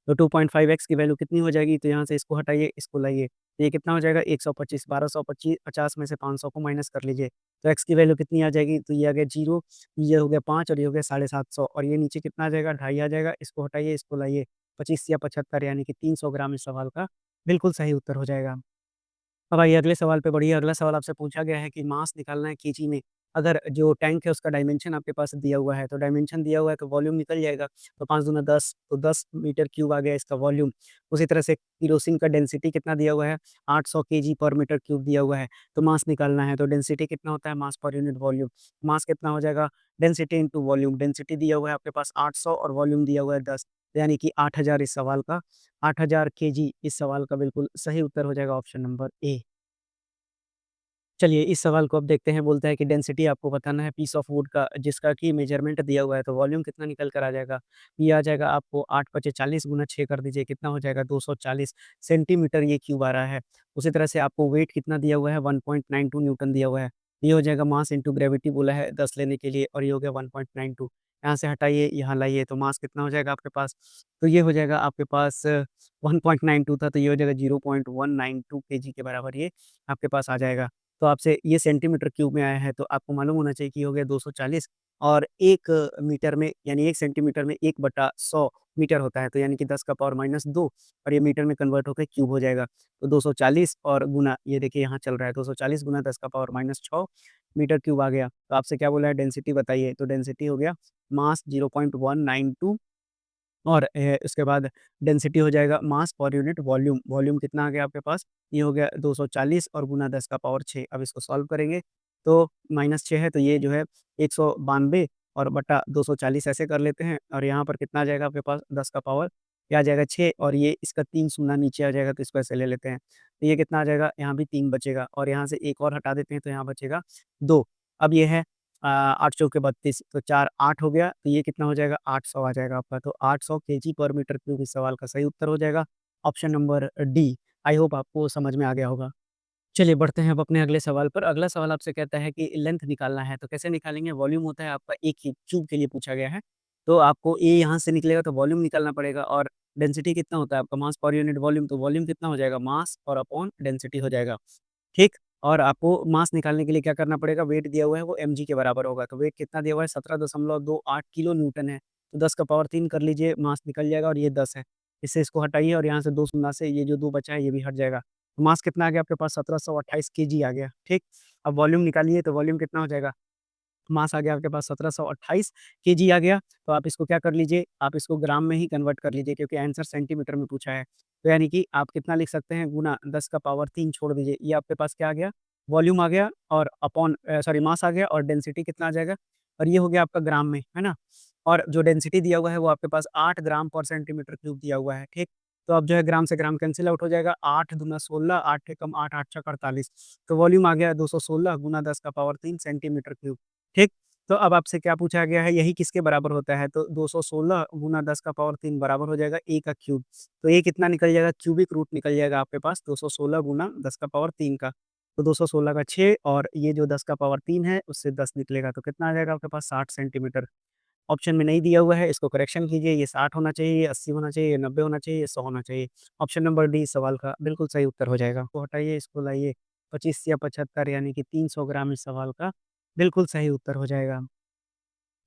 तो 2.5 एक्स की वैल्यू कितनी हो जाएगी, तो यहाँ से इसको हटाइए, इसको लाइए, तो ये कितना हो जाएगा 125, 1225 50 में से 500 को माइनस कर लीजिए, तो एक्स की वैल्यू कितनी आ जाएगी, तो ये आ गया 0, ये हो गया 5 और ये हो गया 750 और ये नीचे कितना आ जाएगा, ढाई आ जाएगा, इसको हटाइए, इसको लाइए, 25 या 75 यानी कि 300 ग्राम इस सवाल का बिल्कुल सही उत्तर हो जाएगा। अब आइए अगले सवाल पे बढ़िए। अगला सवाल आपसे पूछा गया है कि मास निकालना है केजी में। अगर जो टैंक है उसका डायमेंशन आपके पास दिया हुआ है, तो डायमेंशन दिया हुआ है तो वॉल्यूम निकल जाएगा। तो 5 दूना 10 तो 10 मीटर क्यूब आ गया इसका वॉल्यूम। उसी तरह से केरोसिन का डेंसिटी कितना दिया हुआ है, 800 केजी पर मीटर क्यूब दिया हुआ है। तो मास निकालना है तो डेंसिटी कितना होता है, मास पर यूनिट वॉल्यूम। मास कितना हो जाएगा, डेंसिटी इंटू वॉल्यूम। डेंसिटी दिया हुआ है आपके पास 800 और वॉल्यूम दिया हुआ है 10, यानी कि 8000 इस सवाल का, 8000 केजी इस सवाल का बिल्कुल सही उत्तर हो जाएगा, ऑप्शन नंबर ए। चलिए इस सवाल को अब देखते हैं, बोलता है कि डेंसिटी आपको बताना है पीस ऑफ वुड का जिसका कि मेजरमेंट दिया हुआ है, तो वॉल्यूम कितना निकल कर आ जाएगा, ये आ जाएगा आपको 8 पचे 40 गुना 6 कर दीजिए, कितना हो जाएगा 240 सेंटीमीटर ये क्यूब आ रहा है। उसी तरह से आपको वेट कितना दिया हुआ है, 1.92 न्यूटन दिया हुआ है। ये हो जाएगा मास इंटू ग्रेविटी बोला है 10 लेने के लिए और ये हो गया 1.92। यहाँ से हटाइए, यहाँ लाइए, तो मास कितना हो जाएगा आपके पास, तो ये हो जाएगा आपके पास 1.92 था तो ये हो जाएगा 0.192 केजी के बराबर ये आपके पास आ जाएगा। तो आपसे ये सेंटीमीटर क्यूब में आया है, तो आपको मालूम होना चाहिए कि ये हो गया 240 और 1 मीटर में यानी 1 सेंटीमीटर में 1/100 मीटर होता है, तो यानी कि 10 का पावर माइनस 2 और ये मीटर में कन्वर्ट होकर क्यूब हो जाएगा। तो 240 और गुना ये देखिए यहाँ चल रहा है 240 गुना 10 का पावर माइनस 6 मीटर क्यूब आ गया। तो आपसे क्या बोला है, डेंसिटी बताइए, तो डेंसिटी हो गया मास 0.192 और उसके बाद डेंसिटी हो जाएगा मास पर यूनिट वॉल्यूम। वॉल्यूम कितना आ गया आपके पास, ये हो गया 240 और गुना 10 का पावर 6। अब इसको सॉल्व करेंगे तो माइनस 6 है तो ये जो है 192 और बटा 240 ऐसे कर लेते हैं और यहाँ पर कितना आ जाएगा आपके पास 10 का पावर, ये आ जाएगा 6 और ये इसका 3 शून्य नीचे आ जाएगा तो इसको ऐसे ले लेते हैं। तो ये कितना आ जाएगा, यहाँ भी 3 बचेगा और यहाँ से एक और हटा देते हैं तो यहाँ बचेगा 2। अब ये है 8 चौके 32 तो 4 8 हो गया, तो ये कितना हो जाएगा 800 आ जाएगा आपका, तो 800 केजी पर मीटर क्यूब इस सवाल का सही उत्तर हो जाएगा, option number D. I hope आपको समझ में आ गया होगा। चलिए बढ़ते हैं अब अपने अगले सवाल पर। अगला सवाल आपसे कहता है कि लेंथ निकालना है, तो कैसे निकालेंगे? वॉल्यूम होता है आपका एक ही क्यूब के लिए पूछा गया है, तो आपको ए यहाँ से निकलेगा तो वॉल्यूम निकालना पड़ेगा और डेंसिटी कितना होता है आपका, मास पर यूनिट वॉल्यूम, तो वॉल्यूम कितना हो जाएगा, मास और अपॉन डेंसिटी हो जाएगा, ठीक? और आपको मास निकालने के लिए क्या करना पड़ेगा, वेट दिया हुआ है वो एमजी के बराबर होगा, तो वेट कितना दिया हुआ है 17.28 किलो न्यूटन है, तो 10 का पावर 3 कर लीजिए, मास निकल जाएगा और ये 10 है। इससे इसको हटाइए और यहाँ से 2 शून्य से ये जो 2 बचा है ये भी हट जाएगा। तो मास कितना आ गया आपके पास 1728 केजी आ गया, ठीक? अब वॉल्यूम निकालिए तो वॉल्यूम कितना हो जाएगा, मास आ गया आपके पास 1728 केजी आ गया, तो आप इसको क्या कर लीजिए, आप इसको ग्राम में ही कन्वर्ट कर लीजिए क्योंकि आंसर सेंटीमीटर में पूछा है। तो यानी कि आप कितना लिख सकते हैं, गुना 10 का पावर 3 छोड़ दीजिए, ये आपके पास क्या आ गया, वॉल्यूम आ गया और अपॉन सॉरी मास आ गया और डेंसिटी कितना आ जाएगा और ये हो गया आपका ग्राम में, है ना? और जो डेंसिटी दिया हुआ है वो आपके पास 8 ग्राम पर सेंटीमीटर क्यूब दिया हुआ है, ठीक? तो अब जो है ग्राम से ग्राम कैंसल आउट हो जाएगा, 8 दूना 16, 8 के कम 8, 8 छक 48, तो वॉल्यूम आ गया 216 गुना 10 का पावर 3 सेंटीमीटर क्यूब, ठीक? तो अब आपसे क्या पूछा गया है, यही किसके बराबर होता है, तो 216 गुना 10 का पावर 3 बराबर हो जाएगा a का क्यूब। तो ये कितना निकल जाएगा, क्यूबिक रूट निकल जाएगा आपके पास 216 गुना 10 का पावर 3 का। तो 216 का 6 और ये जो 10 का पावर 3 है, उससे 10 निकलेगा तो कितना आ जाएगा आपके पास 60 सेंटीमीटर। ऑप्शन में नहीं दिया हुआ है, इसको करेक्शन कीजिए, ये 60 होना चाहिए, ये 80 होना चाहिए, ये 90 होना चाहिए, ये 100 होना चाहिए। ऑप्शन नंबर डी इस सवाल का बिल्कुल सही उत्तर हो जाएगा। तो हटाइए, इसको लाइए, 25 या 75 यानी कि 300 ग्राम इस सवाल का बिल्कुल सही उत्तर हो जाएगा।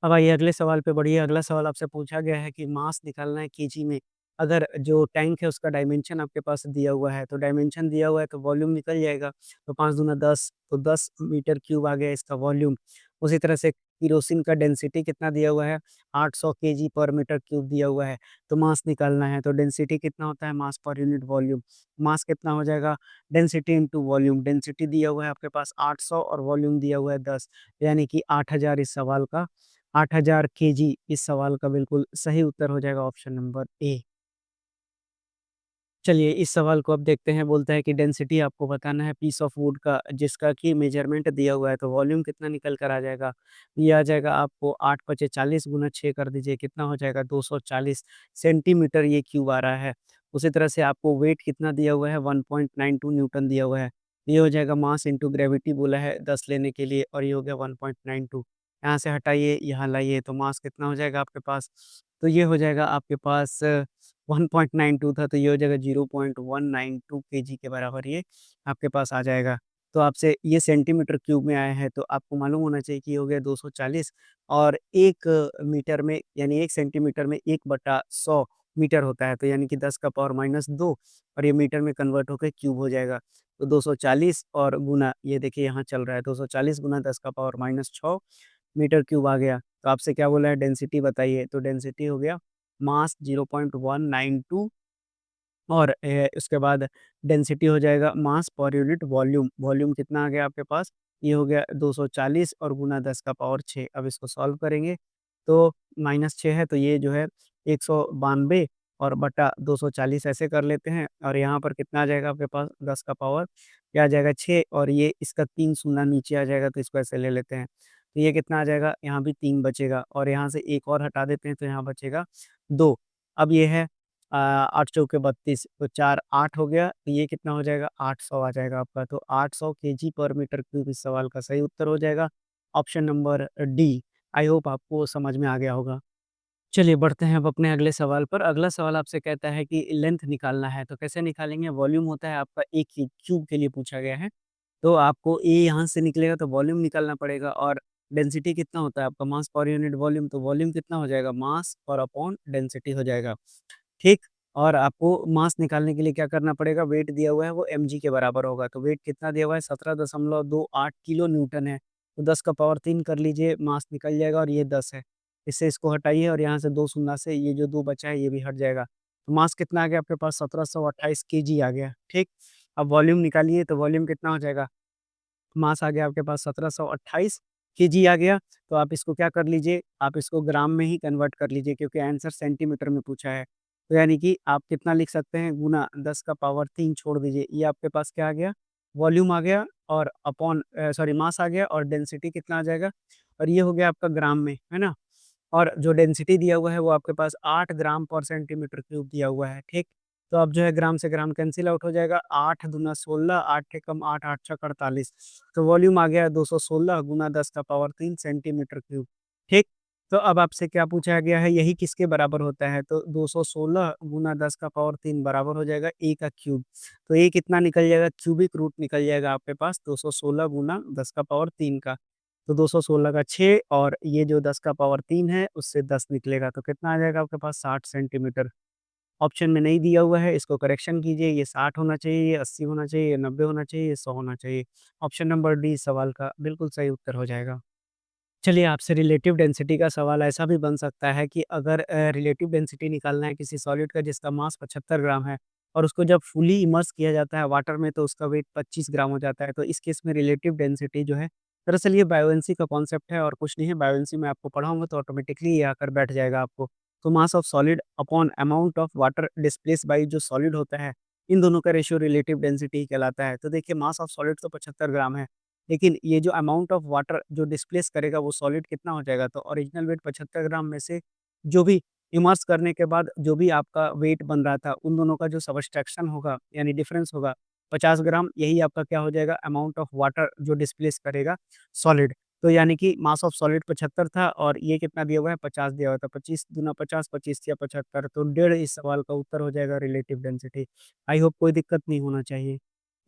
अब आइए अगले सवाल पे बढ़िए। अगला सवाल आपसे पूछा गया है कि मास निकालना है केजी में। अगर जो टैंक है उसका डायमेंशन आपके पास दिया हुआ है, तो डायमेंशन दिया हुआ है तो वॉल्यूम निकल जाएगा। तो 5 दूना 10 तो 10 मीटर क्यूब आ गया इसका वॉल्यूम। उसी तरह से केरोसिन का डेंसिटी कितना दिया हुआ है, 800 केजी पर मीटर क्यूब दिया हुआ है। तो मास निकालना है तो डेंसिटी कितना होता है, मास पर यूनिट वॉल्यूम। मास कितना हो जाएगा, डेंसिटी इंटू वॉल्यूम। डेंसिटी दिया हुआ है आपके पास 800 और वॉल्यूम दिया हुआ है 10, यानी कि 8000 इस सवाल का 8000 केजी इस सवाल का बिल्कुल सही उत्तर हो जाएगा ऑप्शन नंबर ए। चलिए इस सवाल को अब देखते हैं, बोलता है कि डेंसिटी आपको बताना है पीस ऑफ वुड का जिसका कि मेजरमेंट दिया हुआ है, तो वॉल्यूम कितना निकल कर आ जाएगा। ये आ जाएगा आपको 8 पचे 40 गुना 6 कर दीजिए, कितना हो जाएगा 240 सेंटीमीटर ये क्यूब आ रहा है। उसी तरह से आपको वेट कितना दिया हुआ है, 1.92 न्यूटन दिया हुआ है। ये हो जाएगा मास इंटू ग्रेविटी बोला है 10 लेने के लिए, और ये हो गया 1.92। यहाँ से हटाइए, यहाँ लाइए, तो मास कितना हो जाएगा आपके पास, तो ये हो जाएगा आपके पास 1.92 था, तो ये हो जाएगा 0.192 केजी के बराबर ये आपके पास आ जाएगा। तो आपसे ये सेंटीमीटर क्यूब में आया है, तो आपको मालूम होना चाहिए कि ये हो गया 240, और 1 मीटर में यानी 1 सेंटीमीटर में 1/100 मीटर होता है, तो यानी कि 10 का पावर -2 और ये मीटर में कन्वर्ट होकर क्यूब हो जाएगा। तो 240 और गुना ये देखिए यहाँ चल रहा है, 240 गुना 10 का पावर -6 मीटर क्यूब आ गया। तो आपसे क्या बोला है, डेंसिटी बताइए, तो डेंसिटी हो गया मास 0.192, और उसके बाद डेंसिटी हो जाएगा मास पर यूनिट वॉल्यूम। वॉल्यूम कितना आ गया आपके पास, ये हो गया 240 और गुना 10 का पावर 6। अब इसको सॉल्व करेंगे तो -6 है, तो ये जो है 192 और बटा 240 ऐसे कर लेते हैं, और यहाँ पर कितना आ जाएगा आपके पास 10 का पावर क्या आ जाएगा 6, और ये इसका 3 शून्य नीचे आ जाएगा, तो इसको ऐसे ले लेते हैं। तो ये कितना आ जाएगा, यहाँ भी 3 बचेगा, और यहाँ से एक और हटा देते हैं तो यहाँ बचेगा 2। अब ये है 8 चौके 32, तो 4 8 हो गया, तो ये कितना हो जाएगा 800 आ जाएगा आपका। तो 800 केजी पर मीटर क्यूब इस सवाल का सही उत्तर हो जाएगा option number D. I hope आपको समझ में आ गया होगा। चलिए बढ़ते हैं अब अपने अगले सवाल पर। अगला सवाल आपसे कहता है कि लेंथ निकालना है, तो कैसे निकालेंगे, वॉल्यूम होता है आपका 1 क्यूब क्यूब के लिए पूछा गया है। तो आपको ए यहाँ से निकलेगा तो वॉल्यूम निकालना पड़ेगा, और डेंसिटी कितना होता है आपका, मास पर यूनिट वॉल्यूम, तो वॉल्यूम कितना हो जाएगा, मास और अपॉन डेंसिटी हो जाएगा। ठीक? और आपको मास निकालने के लिए क्या करना पड़ेगा, वेट दिया हुआ है वो mg के बराबर होगा। तो वेट कितना दिया हुआ है, 17.28 किलो न्यूटन है। तो 10 का पावर 3 कर लीजिए, मास निकल जाएगा, और ये 10 है। इससे इसको हटाइए, और यहाँ से 2 शून्य से ये जो 2 बचा है ये भी हट जाएगा। तो मास कितना आ गया आपके पास, 1728 केजी आ गया। ठीक? अब वॉल्यूम निकालिए, तो वॉल्यूम कितना हो जाएगा, मास आ गया आपके पास 1728 केजी आ गया। तो आप इसको क्या कर लीजिए, आप इसको ग्राम में ही कन्वर्ट कर लीजिए, क्योंकि आंसर सेंटीमीटर में पूछा है। तो यानी कि आप कितना लिख सकते हैं, गुना 10 का पावर 3 छोड़ दीजिए, ये आपके पास क्या आ गया, वॉल्यूम आ गया, और अपॉन सॉरी मास आ गया, और डेंसिटी कितना आ जाएगा, और ये हो गया आपका ग्राम में, है ना? और जो डेंसिटी दिया हुआ है वो आपके पास 8 ग्राम पर सेंटीमीटर क्यूब दिया हुआ है, ठीक? तो अब जो है ग्राम से ग्राम कैंसल आउट हो जाएगा, 8 दूना 16, 8 एकम 8, 8 छक 48। तो वॉल्यूम आ गया 216 गुना 10 का पावर 3 सेंटीमीटर क्यूब, ठीक? तो अब आपसे क्या पूछा गया है, यही किसके बराबर होता है, तो 216 गुना 10 का पावर 3 बराबर हो जाएगा ए का क्यूब। तो ए कितना निकल जाएगा, क्यूबिक रूट निकल जाएगा आपके पास 216 गुना 10 का पावर 3 का। तो 216 का 6 और ये जो 10 का पावर 3 है उससे 10 निकलेगा, तो कितना आ जाएगा आपके पास 60 सेंटीमीटर। ऑप्शन में नहीं दिया हुआ है, इसको करेक्शन कीजिए, ये 60 होना चाहिए, ये 80 होना चाहिए, ये 90 होना चाहिए, ये 100 होना चाहिए। ऑप्शन नंबर डी सवाल का बिल्कुल सही उत्तर हो जाएगा। चलिए आपसे रिलेटिव डेंसिटी का सवाल ऐसा भी बन सकता है कि अगर रिलेटिव डेंसिटी निकालना है किसी सॉलिड का जिसका मास 75 ग्राम है, और उसको जब फुली इमर्स किया जाता है वाटर में तो उसका वेट 25 ग्राम हो जाता है। तो इस केस में रिलेटिव डेंसिटी जो है, दरअसल ये बायोएंसी का कॉन्सेप्ट है और कुछ नहीं है। बायोएंसी में आपको पढ़ाऊंगा तो ऑटोमेटिकली ये आकर बैठ जाएगा आपको। तो mass of solid upon amount of water displace by जो सॉलिड होता है, इन दोनों का रेशियो रिलेटिव डेंसिटी कहलाता है। तो देखिए मास ऑफ सॉलिड तो 75 ग्राम है, लेकिन ये जो अमाउंट ऑफ वाटर जो डिस्प्लेस करेगा वो सॉलिड कितना हो जाएगा, तो ओरिजिनल वेट 75 ग्राम में से जो भी इमर्स करने के बाद जो भी आपका वेट बन रहा था, उन दोनों का जो सबट्रैक्शन होगा यानी डिफरेंस होगा, 50 ग्राम यही आपका क्या हो जाएगा अमाउंट ऑफ वाटर जो डिस्प्लेस करेगा सॉलिड। तो यानी कि मास ऑफ सॉलिड 75 था और ये कितना दिया हुआ है 50 दिया हुआ था। 25 दूना 50, 25 या 75 तो डेढ़ इस सवाल का उत्तर हो जाएगा रिलेटिव डेंसिटी। आई होप कोई दिक्कत नहीं होना चाहिए।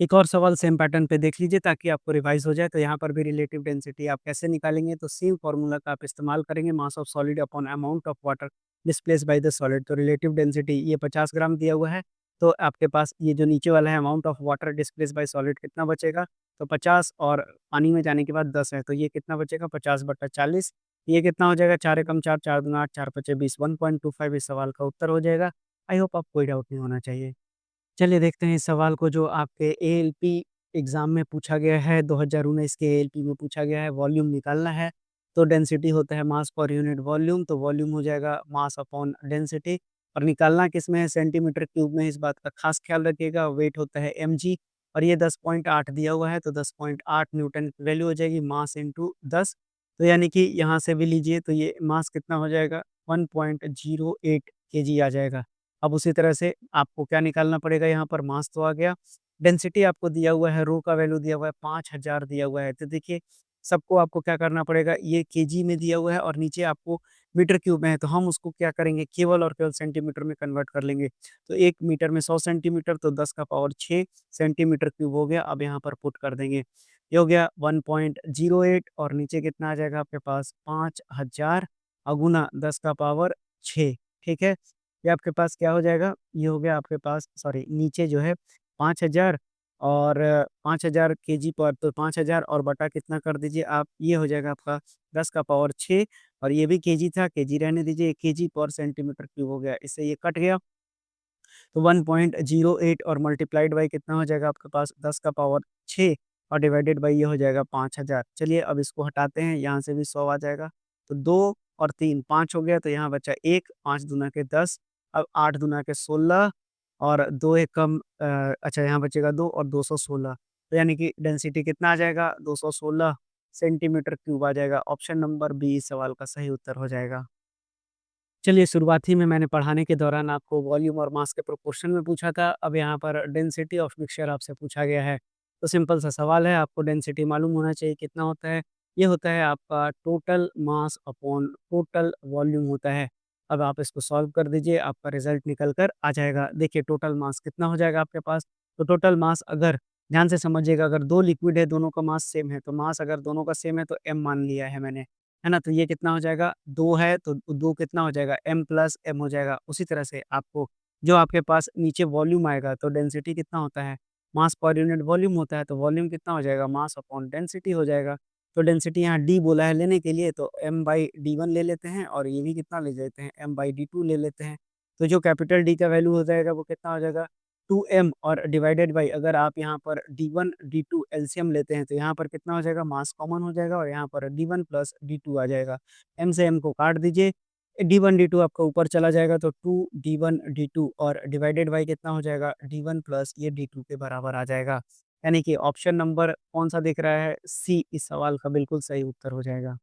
एक और सवाल सेम पैटर्न पे देख लीजिए ताकि आपको रिवाइज़ हो जाए। तो यहाँ पर भी रिलेटिव डेंसिटी आप कैसे निकालेंगे? तो सेम फॉर्मूला का आप इस्तेमाल करेंगे mass of solid upon amount of water displaced by the solid. तो रिलेटिव डेंसिटी ये 50 ग्राम दिया हुआ है, तो आपके पास ये जो नीचे वाला है amount of water displaced by solid कितना बचेगा? तो 50 और पानी में जाने के बाद 10 है, तो ये कितना बचेगा 50/40। ये कितना हो जाएगा 4 एकम 4, 4 दूना 8, 4 पचे 20, 1.25 इस सवाल का उत्तर हो जाएगा। आई होप आपको कोई डाउट नहीं होना चाहिए। चलिए देखते हैं इस सवाल को जो आपके एएलपी एग्ज़ाम में पूछा गया है, 2019 के एएलपी में पूछा गया है, वॉल्यूम निकालना है। तो डेंसिटी होता है मास पर यूनिट वॉल्यूम, तो वॉल्यूम हो जाएगा मास अपॉन डेंसिटी और निकालना किसमें है सेंटीमीटर क्यूब में, इस बात का खास ख्याल रखिएगा। वेट होता है एमजी और ये 10.8 दिया हुआ है, तो 10.8 न्यूटन की वैल्यू हो जाएगी मास इंटू 10। तो यानी कि यहाँ से भी लीजिए तो ये मास कितना हो जाएगा 1.08 केजी आ जाएगा। अब उसी तरह से आपको क्या निकालना पड़ेगा यहाँ पर मास तो आ गया, डेंसिटी आपको दिया हुआ है, रो का वैल्यू दिया हुआ है 5000 दिया हुआ है। तो देखिए सबको आपको क्या करना पड़ेगा, ये केजी में दिया हुआ है और नीचे आपको मीटर क्यूब में है, तो हम उसको क्या करेंगे केवल और केवल सेंटीमीटर में कन्वर्ट कर लेंगे। तो 1 मीटर में 100 सेंटीमीटर तो 10 का पावर 6 सेंटीमीटर क्यूब हो गया। अब यहाँ पर पुट कर देंगे। ये हो गया 1.08 और नीचे कितना आ जाएगा आपके पास 5000 गुना 10 का पावर 6, ठीक है? ये आपके पास क्या हो जाएगा, ये हो गया आपके पास सॉरी नीचे जो है 5000 और 5000 केजी पर तो 5000 और बटा कितना कर दीजिए आप, ये हो जाएगा आपका 10 का पावर 6 और ये भी केजी था, केजी रहने दीजिए, केजी पर सेंटीमीटर क्यूब हो गया, इससे ये कट गया। तो 1.08 और मल्टीप्लाइड बाई कितना हो जाएगा आपके पास 10 का पावर 6 और डिवाइडेड बाई ये हो जाएगा 5000। चलिए अब इसको हटाते हैं, यहाँ से भी 100 आ जाएगा। तो 2 और 3 5 हो गया, तो यहाँ बचा 1, 5 दूना के 10, अब 8 दूना के 16 और 2 एकम अच्छा यहाँ बचेगा 2 और 216। तो यानी कि डेंसिटी कितना आ जाएगा 216 सेंटीमीटर क्यूब आ जाएगा। ऑप्शन नंबर बी इस सवाल का सही उत्तर हो जाएगा। चलिए, शुरुआती में मैंने पढ़ाने के दौरान आपको वॉल्यूम और मास के प्रोपोर्शन में पूछा था, अब यहाँ पर डेंसिटी ऑफ मिक्सचर आपसे पूछा गया है। तो सिंपल सा सवाल है, आपको डेंसिटी मालूम होना चाहिए कितना होता है। ये होता है आपका total mass upon total volume होता है। अब आप इसको सॉल्व कर दीजिए, आपका रिज़ल्ट निकल कर आ जाएगा। देखिए टोटल मास कितना हो जाएगा आपके पास, तो टोटल मास अगर ध्यान से समझिएगा, अगर 2 लिक्विड है, दोनों का मास सेम है, तो मास अगर दोनों का सेम है तो m मान लिया है मैंने। है ना? तो ये कितना हो जाएगा 2 है तो 2 कितना हो जाएगा m प्लस m हो जाएगा। उसी तरह से आपको जो आपके पास नीचे वॉल्यूम आएगा तो डेंसिटी कितना होता है? मास पर यूनिट वॉल्यूम होता है तो वॉल्यूम कितना हो जाएगा? मास अपॉन डेंसिटी हो जाएगा। तो डेंसिटी यहाँ D बोला है लेने के लिए तो m/d1 ले लेते हैं और ये भी कितना ले लेते हैं m/d2 ले लेते हैं। तो जो कैपिटल D का वैल्यू हो जाएगा वो कितना हो जाएगा 2m और डिवाइडेड बाय अगर आप यहाँ पर D1 D2 एलसीएम लेते हैं तो यहाँ पर कितना हो जाएगा मास कॉमन हो जाएगा और यहाँ पर D1 प्लस D2 आ जाएगा। m से m को काट दीजिए, D1 D2 आपका ऊपर चला जाएगा तो 2 D1 D2 और डिवाइडेड बाय कितना हो जाएगा D1 प्लस ये D2 के बराबर आ जाएगा। यानी कि ऑप्शन नंबर कौन-सा दिख रहा है? सी इस सवाल का बिल्कुल सही उत्तर हो जाएगा।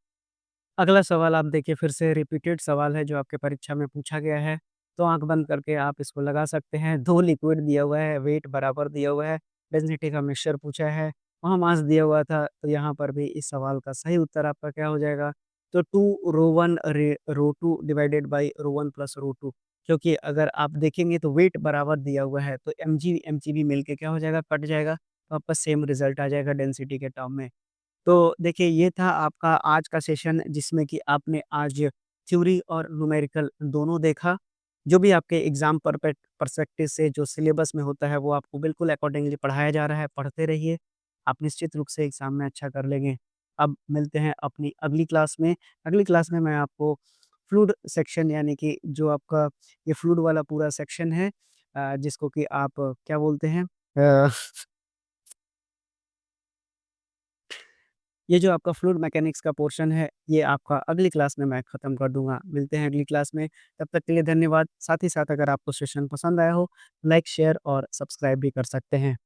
अगला सवाल आप देखिए फिर से रिपीटेड सवाल है जो आपके परीक्षा में पूछा गया है। तो आँख बंद करके आप इसको लगा सकते हैं। 2 लिक्विड दिया हुआ है, वेट बराबर दिया हुआ है, डेंसिटी का मिक्सचर पूछा है, वहाँ मास दिया हुआ था, तो यहाँ पर भी इस सवाल का सही उत्तर आपका क्या हो जाएगा? तो 2 row 1 row 2 divided by row 1 plus row 2 क्योंकि अगर आप देखेंगे तो वेट बराबर दिया हुआ है, तो mg भी मिलके क्या हो जाएगा? कट जाएगा, तो आपका सेम रिज़ल्ट आ जाएगा डेंसिटी के टर्म में। तो देखिए ये था आपका आज का सेशन जिसमें कि आपने आज थ्योरी और न्यूमेरिकल दोनों देखा। जो भी आपके एग्ज़ाम पर्सपेक्टिव से जो सिलेबस में होता है वो आपको बिल्कुल अकॉर्डिंगली पढ़ाया जा रहा है, पढ़ते रहिए। आप निश्चित रूप से एग्ज़ाम में अच्छा कर लेंगे। अब मिलते हैं अपनी अगली क्लास में। अगली क्लास में मैं आपको फ्लूइड सेक्शन यानी कि जो आपका ये फ्लूइड वाला पूरा सेक्शन है जिसको कि आप क्या बोलते हैं ये जो आपका फ्लूइड मैकेनिक्स का पोर्शन है, ये आपका अगली क्लास में मैं खत्म कर दूँगा। मिलते हैं अगली क्लास में, तब तक के लिए धन्यवाद। साथ ही साथ अगर आपको सेशन पसंद आया हो, लाइक, शेयर और सब्सक्राइब भी कर सकते हैं।